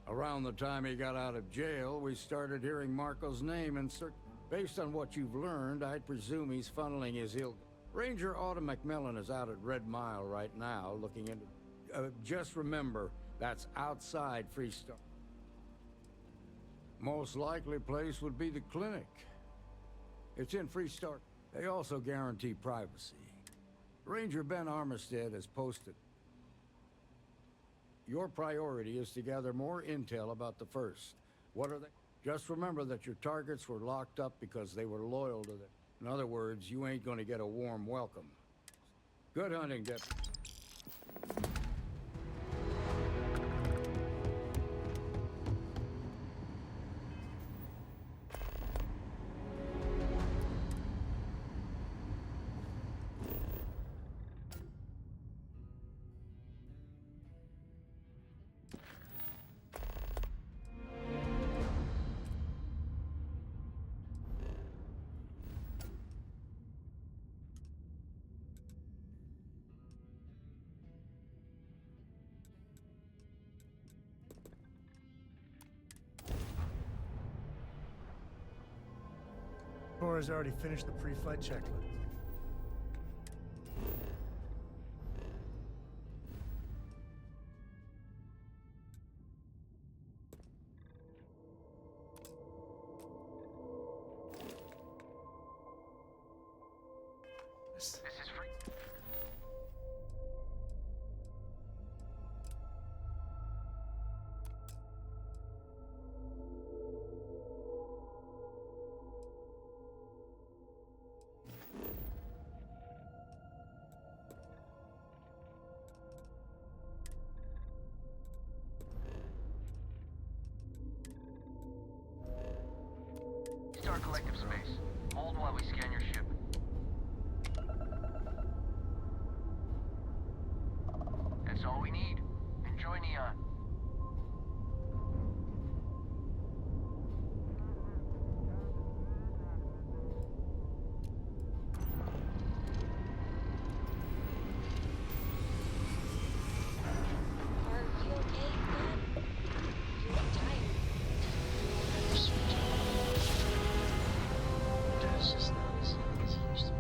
Around the time he got out of jail, we started hearing Marco's name and based on what you've learned, I'd presume he's funneling his ill... Ranger Autumn McMillan is out at Red Mile right now, looking into... just remember, that's outside Freestar. Most likely place would be the clinic. It's in Freestar. They also guarantee privacy. Ranger Ben Armistead has posted. Your priority is to gather more intel about the First. What are they? Just remember that your targets were locked up because they were loyal to them. In other words, you ain't gonna get a warm welcome. Good hunting, Deputy. Cora's already finished the pre-flight checklist. This is free. Start collective space. Hold while we scan your ship. That's all we need. Enjoy Neon. Are you okay, Dad? You look tired. Dad's just not as young as he used to be.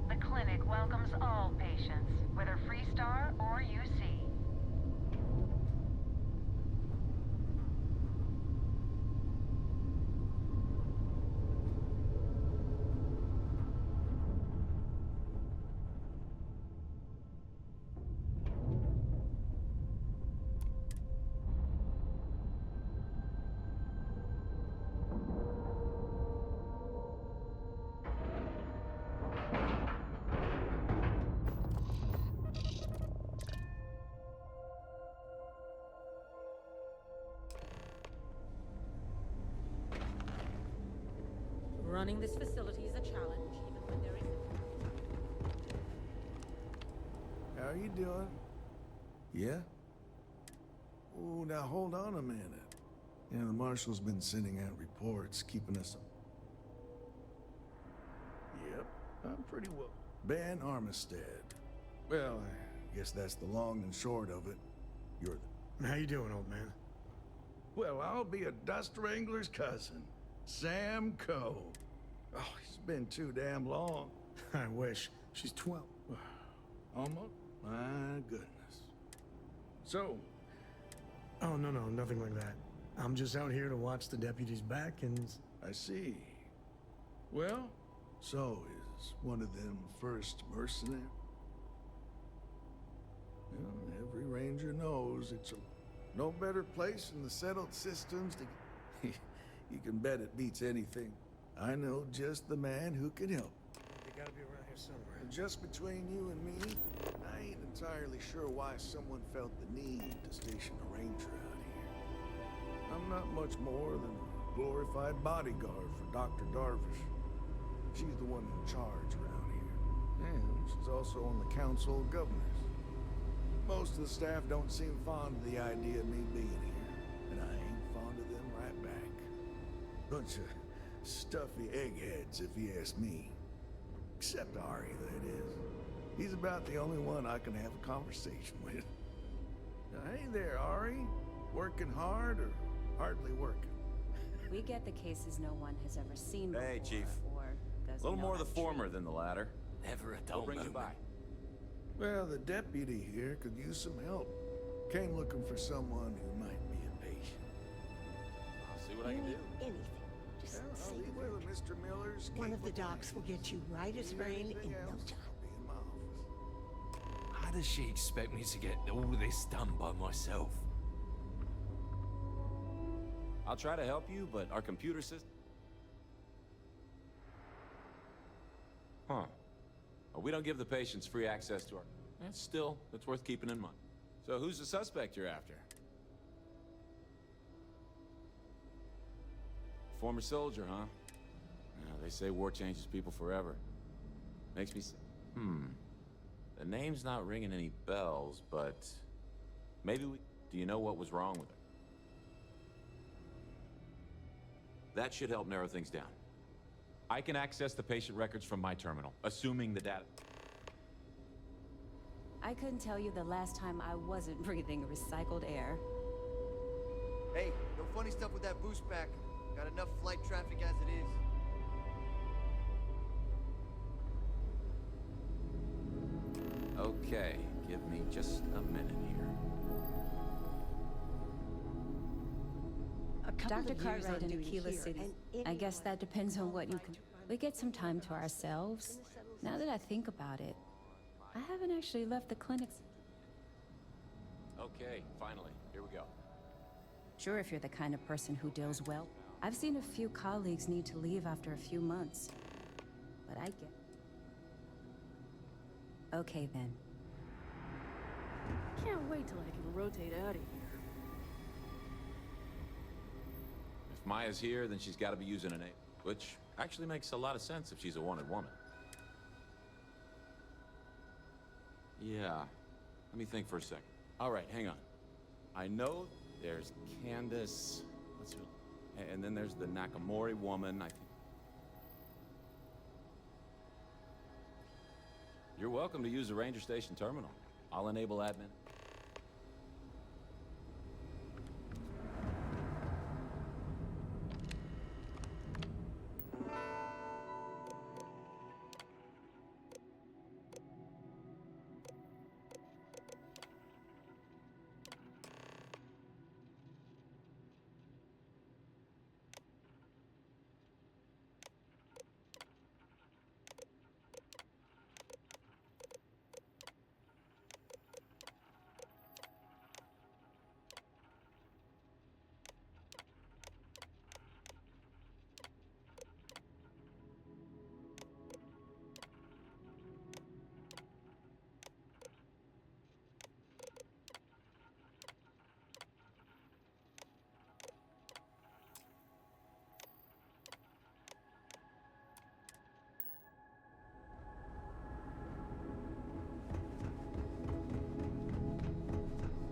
The clinic welcomes all patients, whether Freestar or UC. Running this facility is a challenge, even when there isn't. How you doing? Yeah? Oh, now hold on a minute. Yeah, the marshal's been sending out reports, keeping us... Yep, I'm pretty well. Ben Armistead. Well, I guess that's the long and short of it. You're the... How you doing, old man? Well, I'll be a dust wrangler's cousin, Sam Coe. Oh, it's been too damn long. I wish. She's 12. Almost? My goodness. So, Oh, no, nothing like that. I'm just out here to watch the deputies back and... I see. Well, so is one of them first mercenaries? Well, every ranger knows it's no better place in the settled systems to... You can bet it beats anything. I know just the man who can help. They gotta be around here somewhere. And just between you and me, I ain't entirely sure why someone felt the need to station a ranger out here. I'm not much more than a glorified bodyguard for Dr. Darvish. She's the one in charge around here. And she's also on the Council of Governors. Most of the staff don't seem fond of the idea of me being here, and I ain't fond of them right back. Bunch of stuffy eggheads, if you ask me. Except Ari, that is. He's about the only one I can have a conversation with. Now, hey there, Ari. Working hard or hardly working? We get the cases no one has ever seen before. Hey, Chief. Or A doesn't little know more how the to former treat. than the latter. Never a What dull brings you moment. by? Well, the deputy here could use some help. Came looking for someone who might be a patient. I'll see what I can do. Anything. Just Well, say I'll leave the it word. with Mr. Miller's. One keep of the looking docs at will it. get you right as Need rain in anything no else, time. I'll be in my office. How does she expect me to get all this done by myself? I'll try to help you, but our computer system... Huh. Well, we don't give the patients free access to our... Still, it's worth keeping in mind. So who's the suspect you're after? Former soldier, huh? Yeah, they say war changes people forever. Makes me... The name's not ringing any bells, but... Maybe we... Do you know what was wrong with her? That should help narrow things down. I can access the patient records from my terminal, assuming the data... I couldn't tell you the last time I wasn't breathing recycled air. Hey, no funny stuff with that boost back. Got enough flight traffic as it is. Okay, give me just a minute here. Dr. Cartwright in Aquila City. I guess that depends on what you can... We get some time to ourselves. Now that I think about it, I haven't actually left the clinics. Okay, finally, here we go. Sure, if you're the kind of person who deals well. I've seen a few colleagues need to leave after a few months. But I get... Okay, then. Can't wait till I can rotate out of here. If Maya's here, then she's got to be using an A, which actually makes a lot of sense if she's a wanted woman. Yeah, let me think for a second. All right, hang on. I know there's Candace, and then there's the Nakamori woman, I think. You're welcome to use the Ranger Station terminal. I'll enable admin.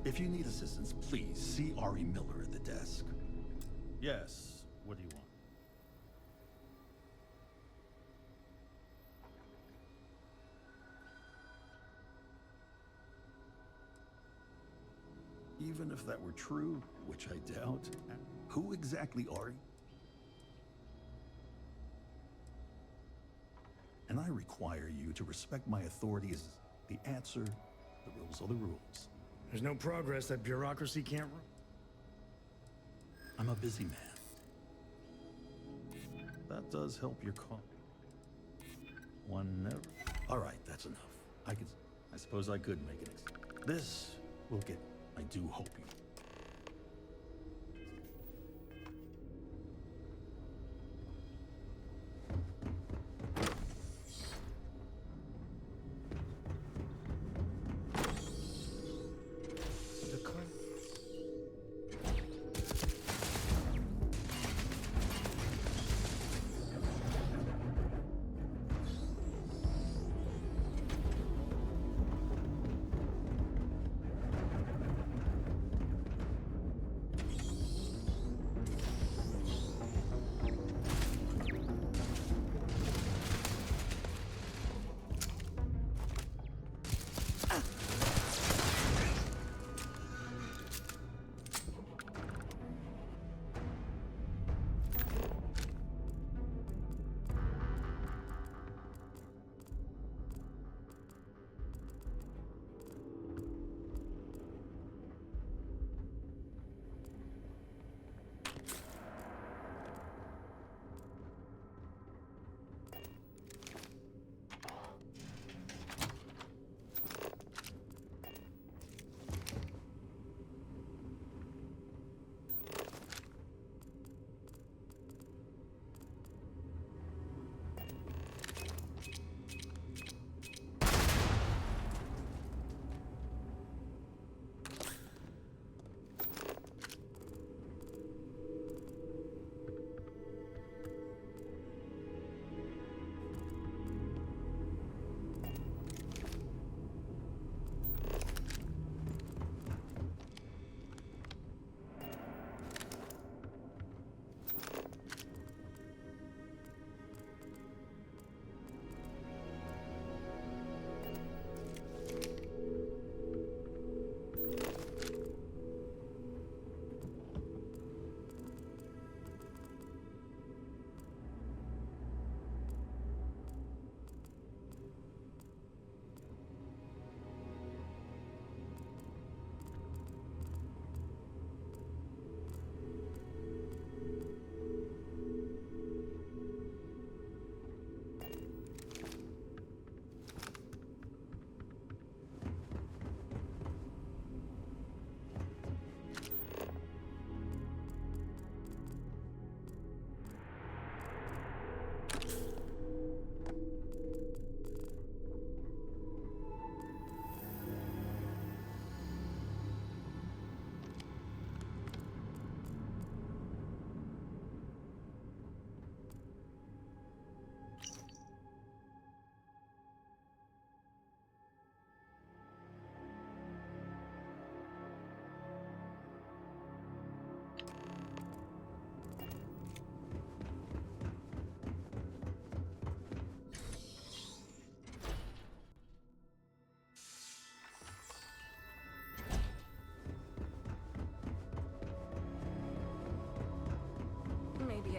If you need assistance, please see Ari Miller at the desk. Yes. What do you want? Even if that were true, which I doubt, who exactly are you? And I require you to respect my authority as the answer. The rules are the rules. There's no progress that bureaucracy can't run. I'm a busy man. That does help your cause. One never... All right, that's enough. I suppose I could make an This will get... I do hope you...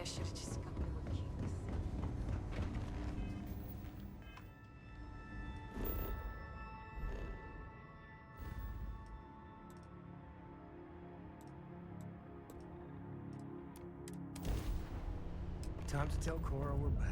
I should have just stuck with the keyless. Time to tell Cora we're back.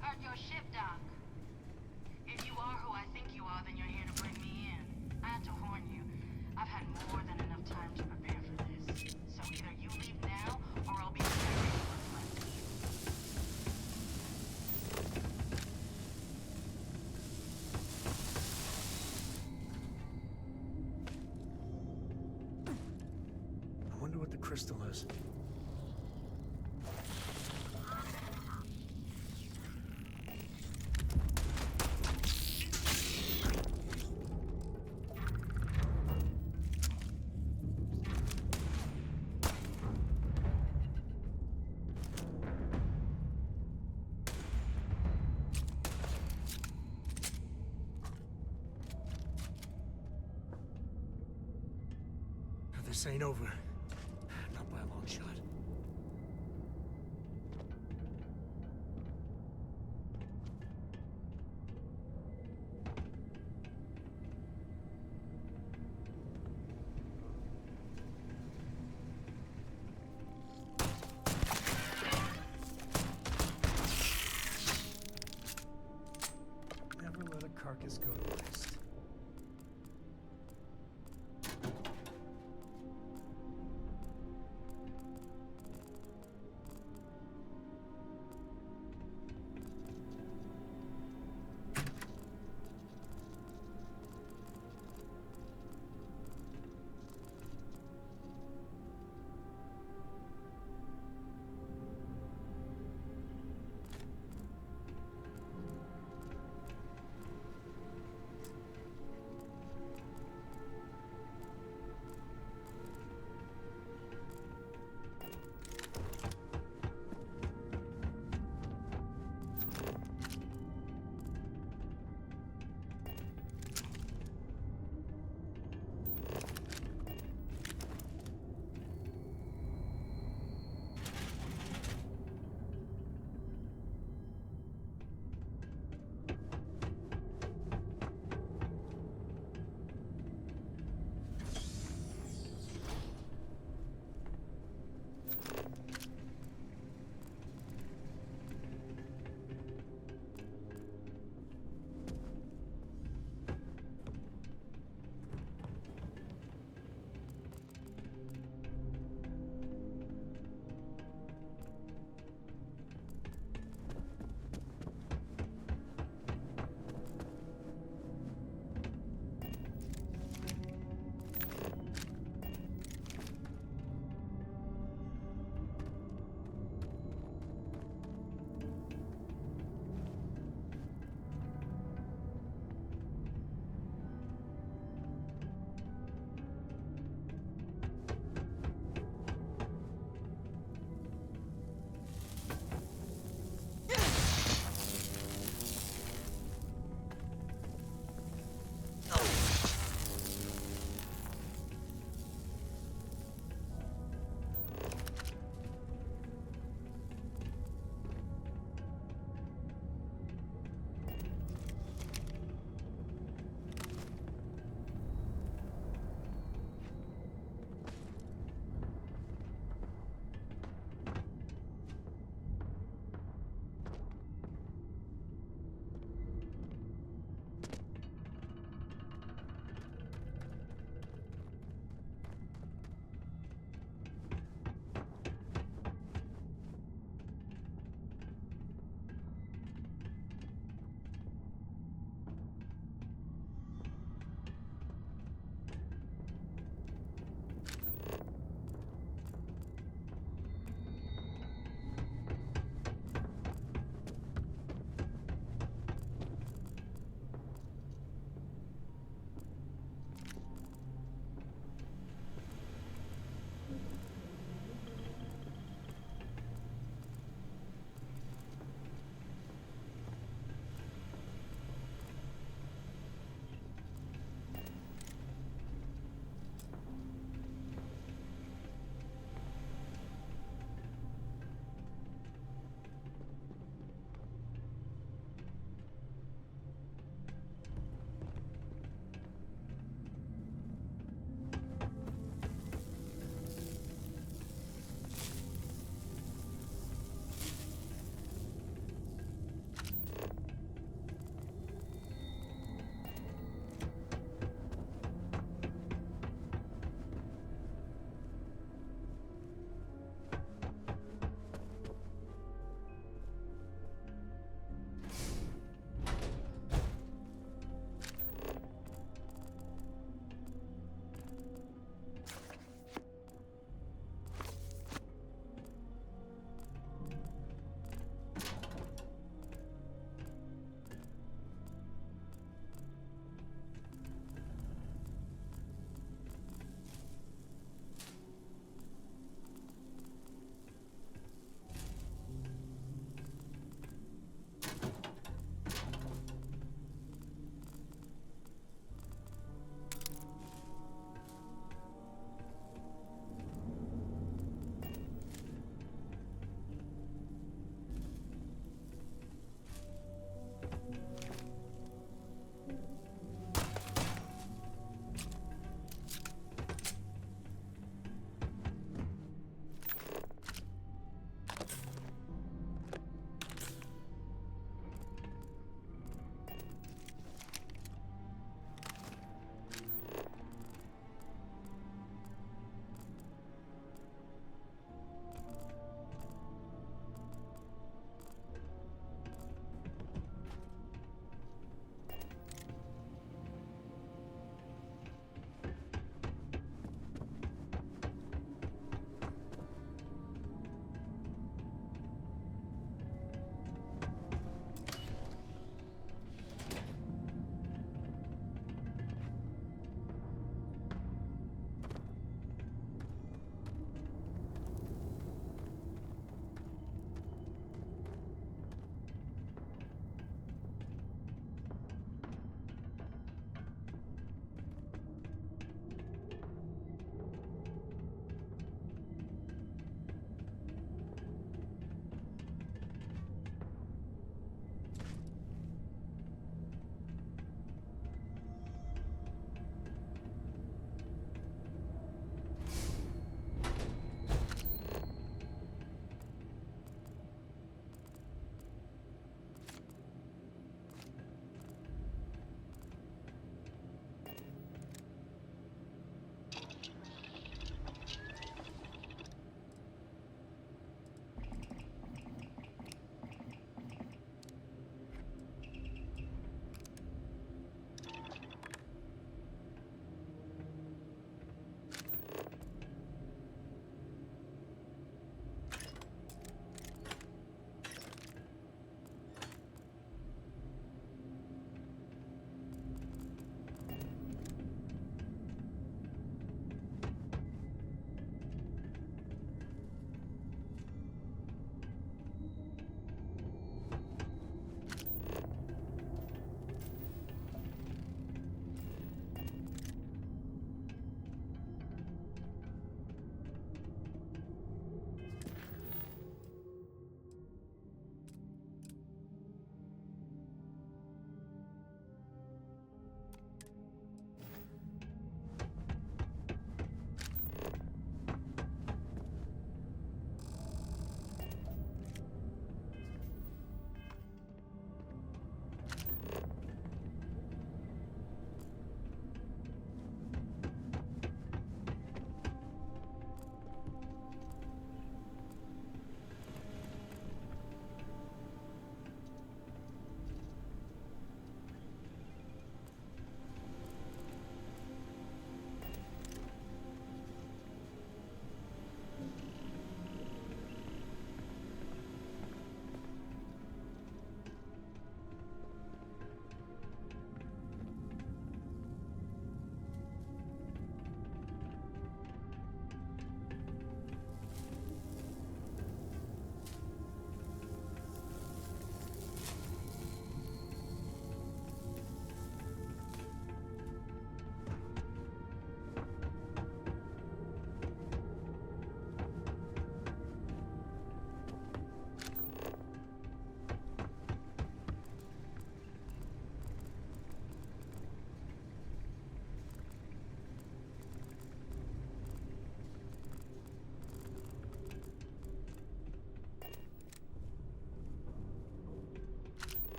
Heard your ship, Doc. If you are who I think you are, then you're here to bring me in. I had to warn you. I've had more than enough time to prepare for this. So either you leave now, or I'll be very relentless. I wonder what the crystal is. This ain't over. Not by a long shot. Never let a carcass go to waste.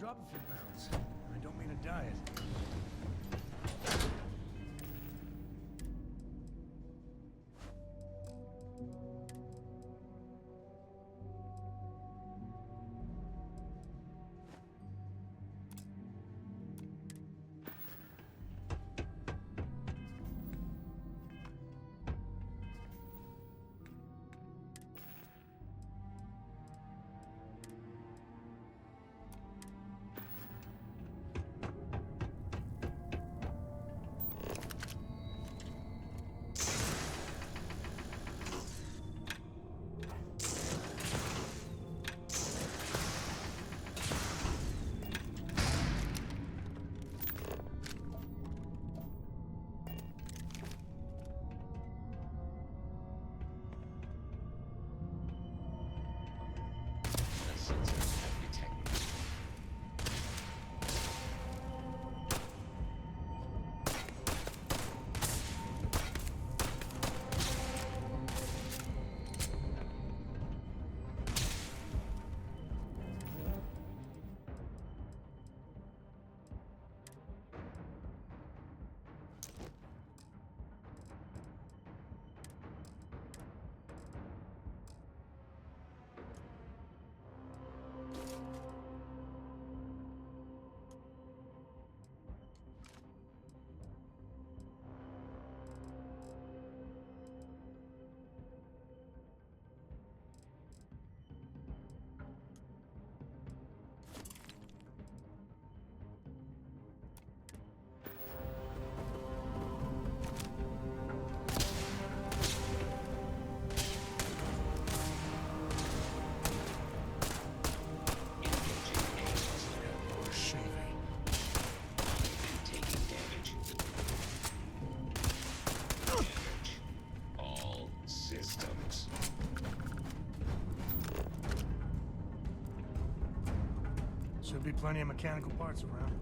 drop a few pounds. I don't mean a diet. Should be plenty of mechanical parts around.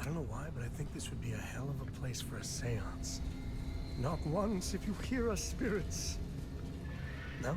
I don't know why, but I think this would be a hell of a place for a seance. Knock once if you hear us, spirits. No?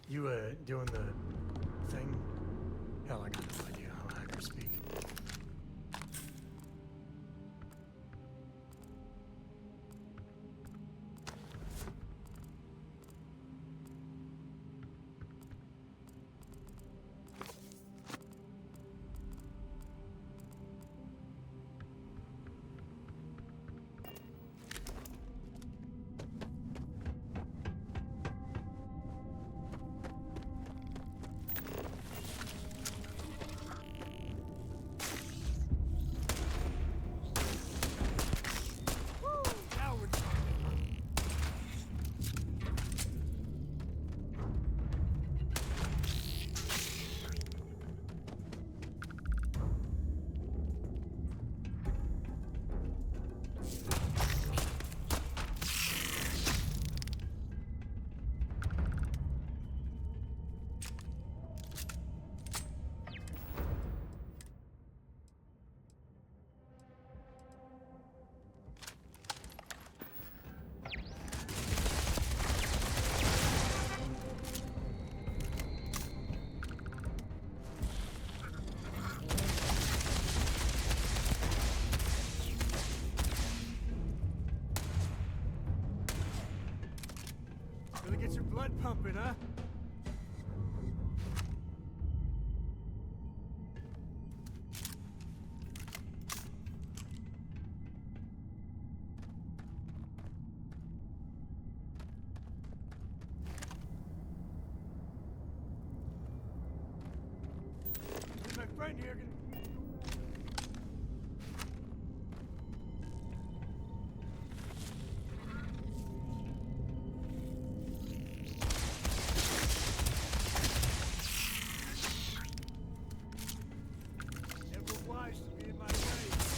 You, doing the thing? Hell, I got no idea how hackers speak. Really get your blood pumping, huh? My friend here can... to be in my way.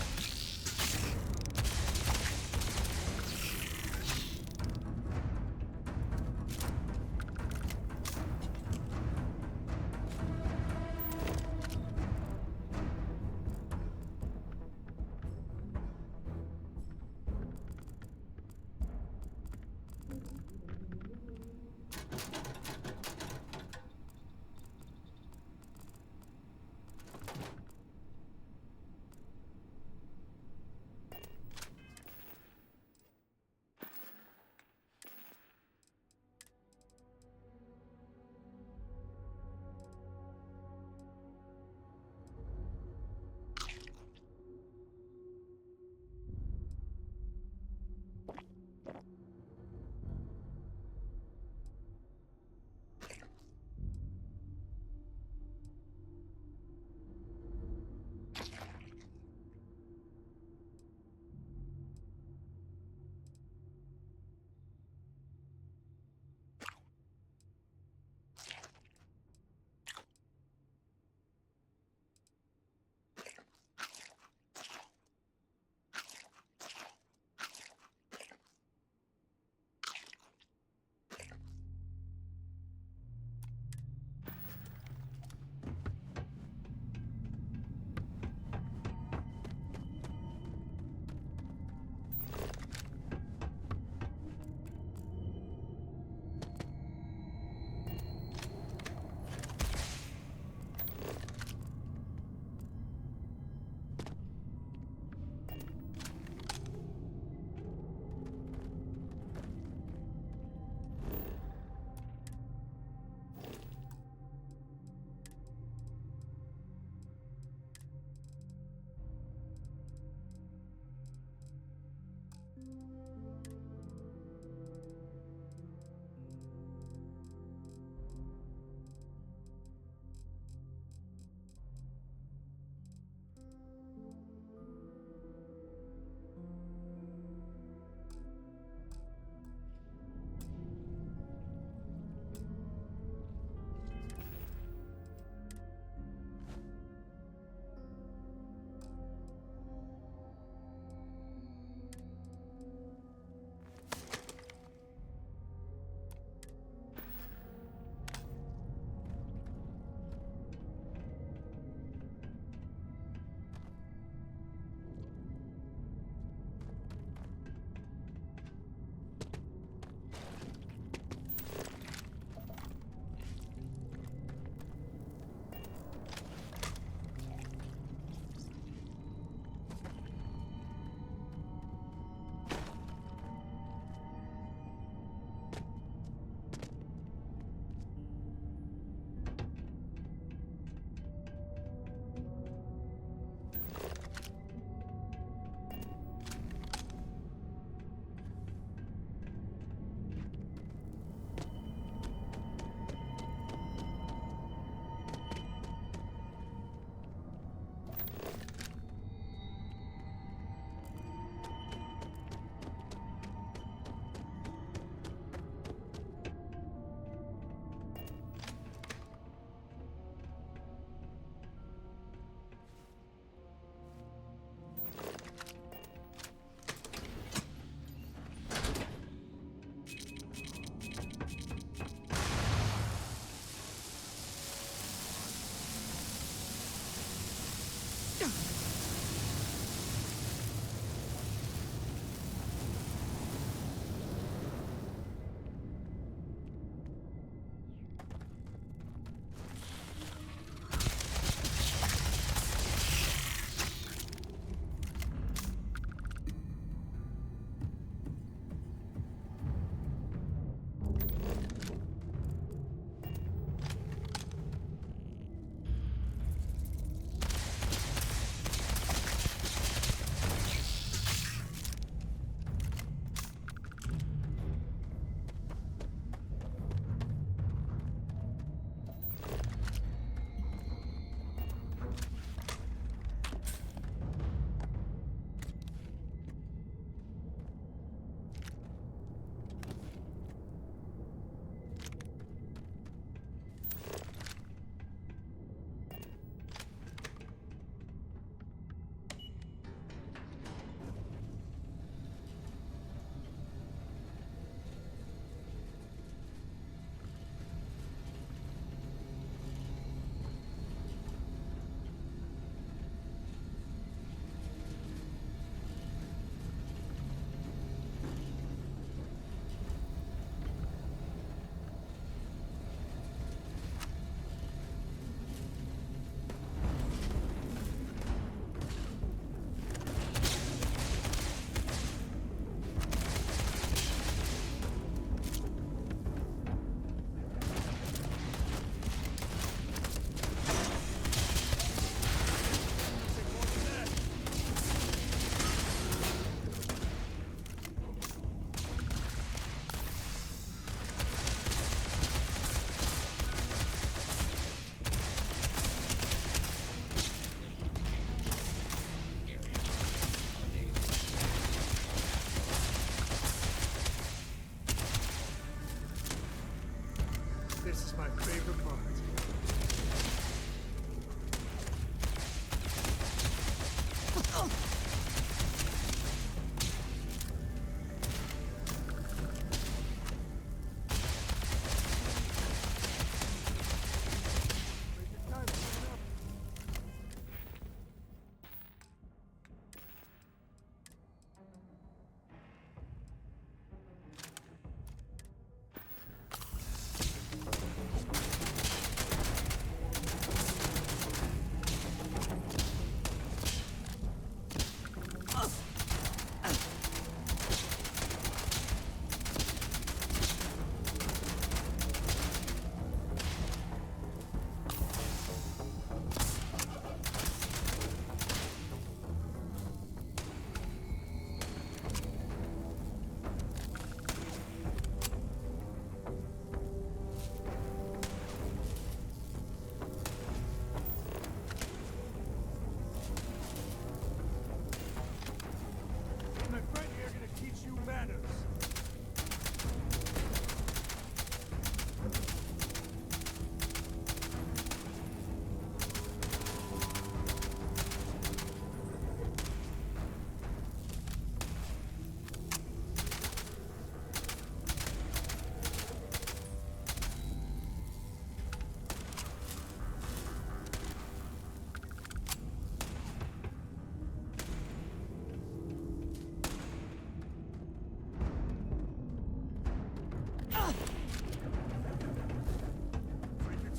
This is my favorite part.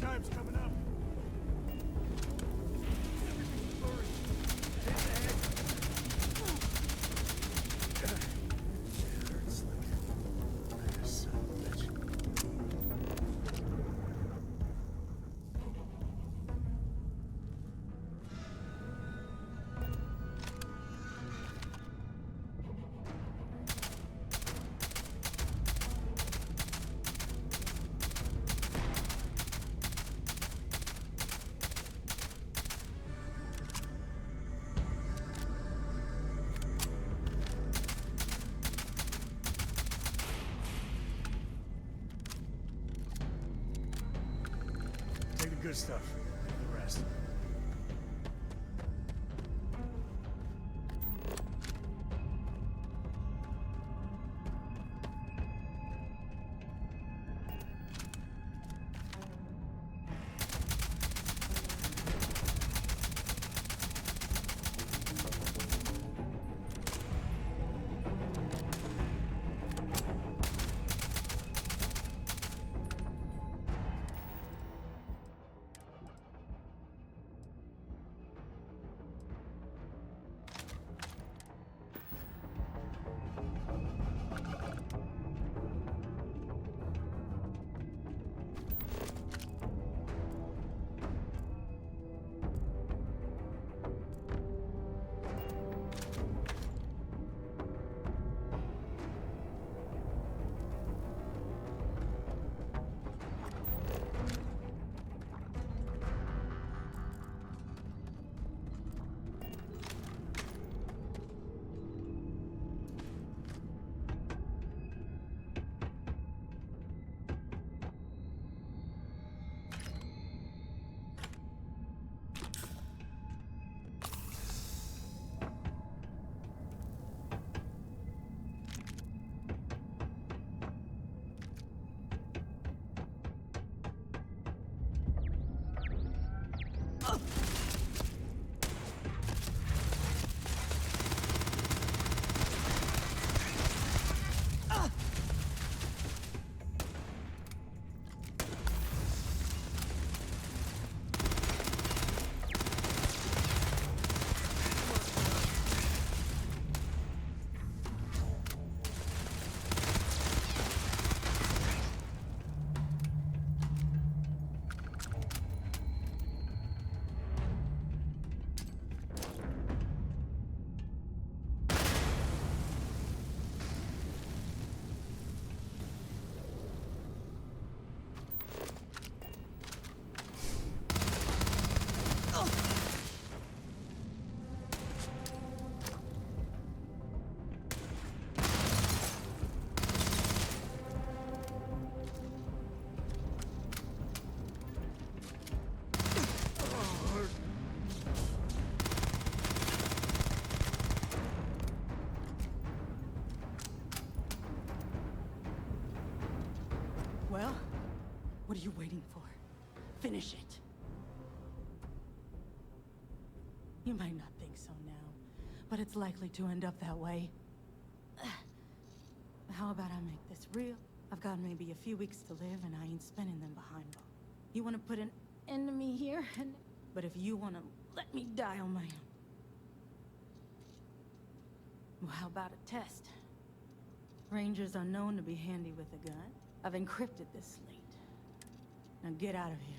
Time's coming up. Everything's blurry. Hit the head. It hurts like a son of a bitch. Take the good stuff, the rest. What are you waiting for? Finish it. You might not think so now, but it's likely to end up that way. How about I make this real? I've got maybe a few weeks to live, and I ain't spending them behind bars. You want to put an end to me here? But if you want to let me die on my own... Well, how about a test? Rangers are known to be handy with a gun. I've encrypted this slate. Now get out of here.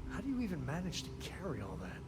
How do you even manage to carry all that?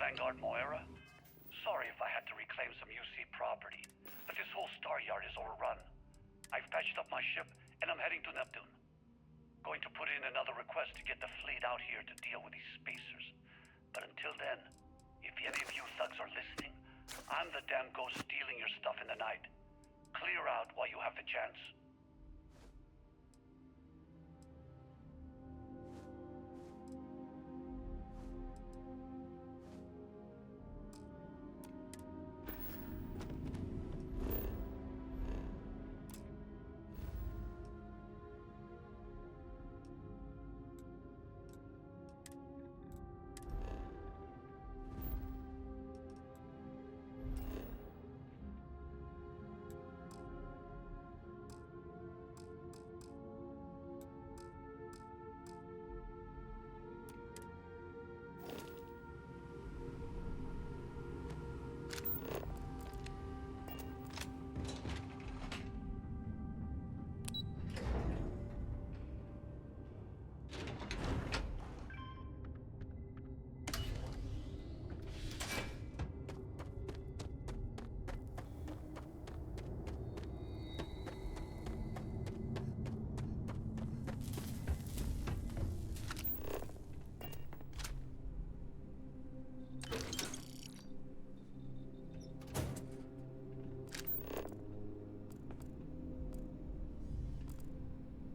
Vanguard Moira? Sorry if I had to reclaim some UC property, but this whole star yard is overrun. I've patched up my ship, and I'm heading to Neptune. Going to put in another request to get the fleet out here to deal with these spacers. But until then, if any of you thugs are listening, I'm the damn ghost stealing your stuff in the night. Clear out while you have the chance.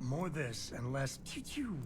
More this and less pew-pew.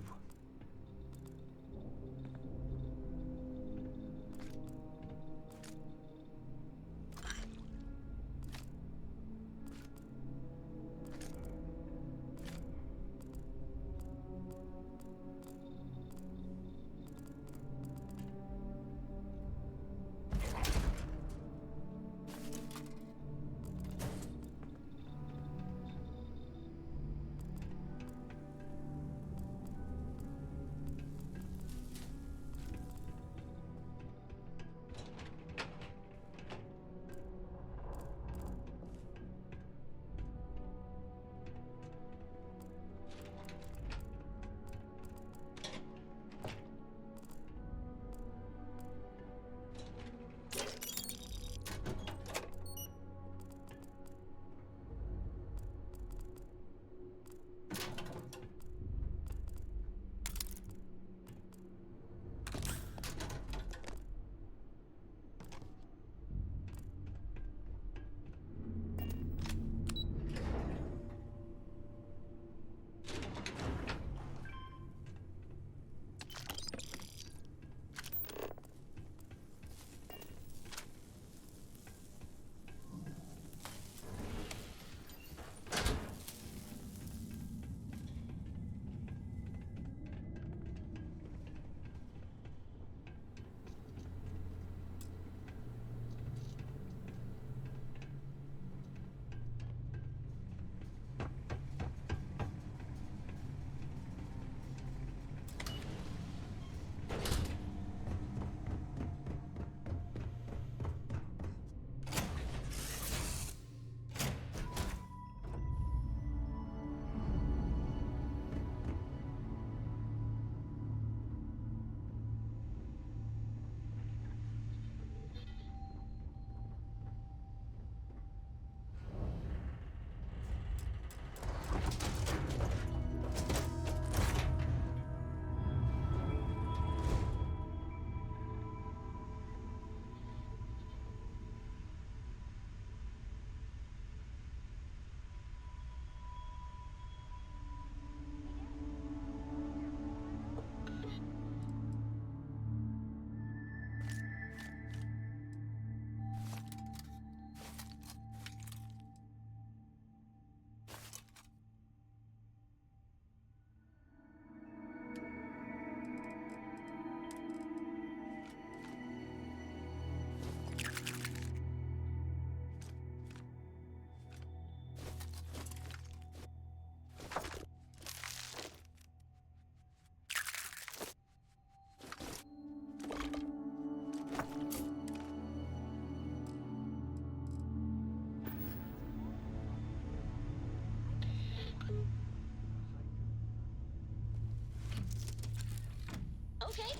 say?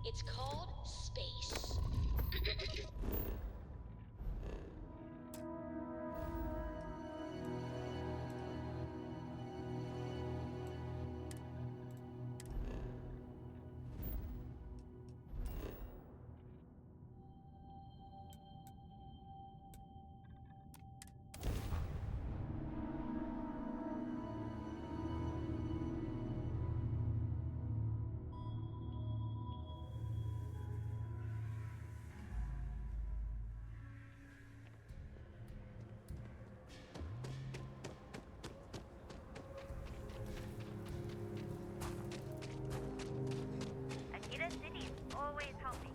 It's called space. Akita City's always helping.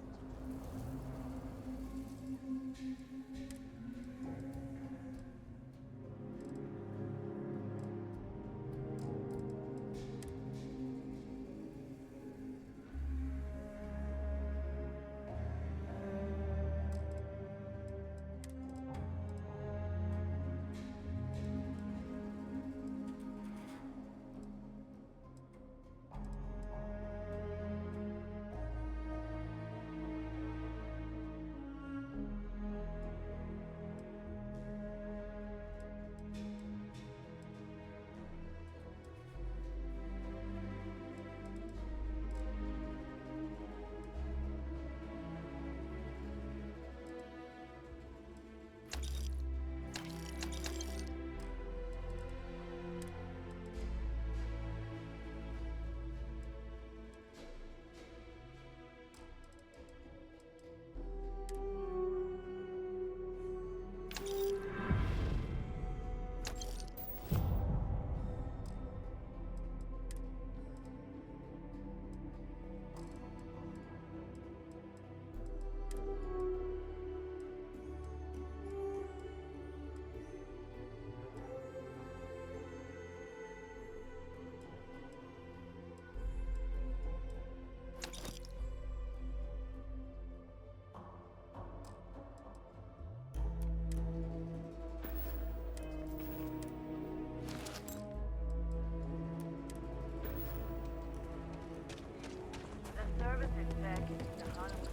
The service exec is the heart of the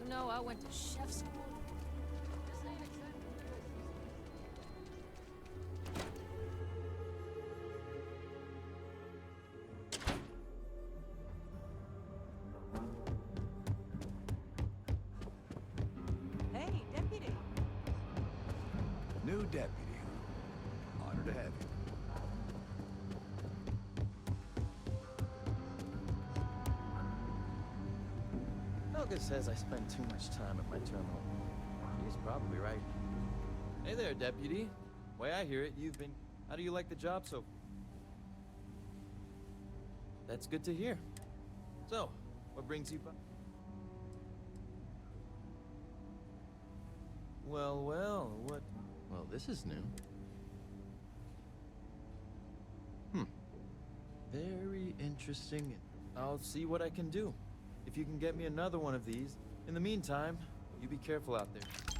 You know, I went to chef school. Hey, deputy. New deputy. Honored to have you. Helga says I spend too much time at my terminal. He's probably right. Hey there, deputy. Way I hear it, you've been... How do you like the job so... That's good to hear. So, what brings you by? Well, what... Well, this is new. Very interesting. I'll see what I can do. If you can get me another one of these. In the meantime, you be careful out there.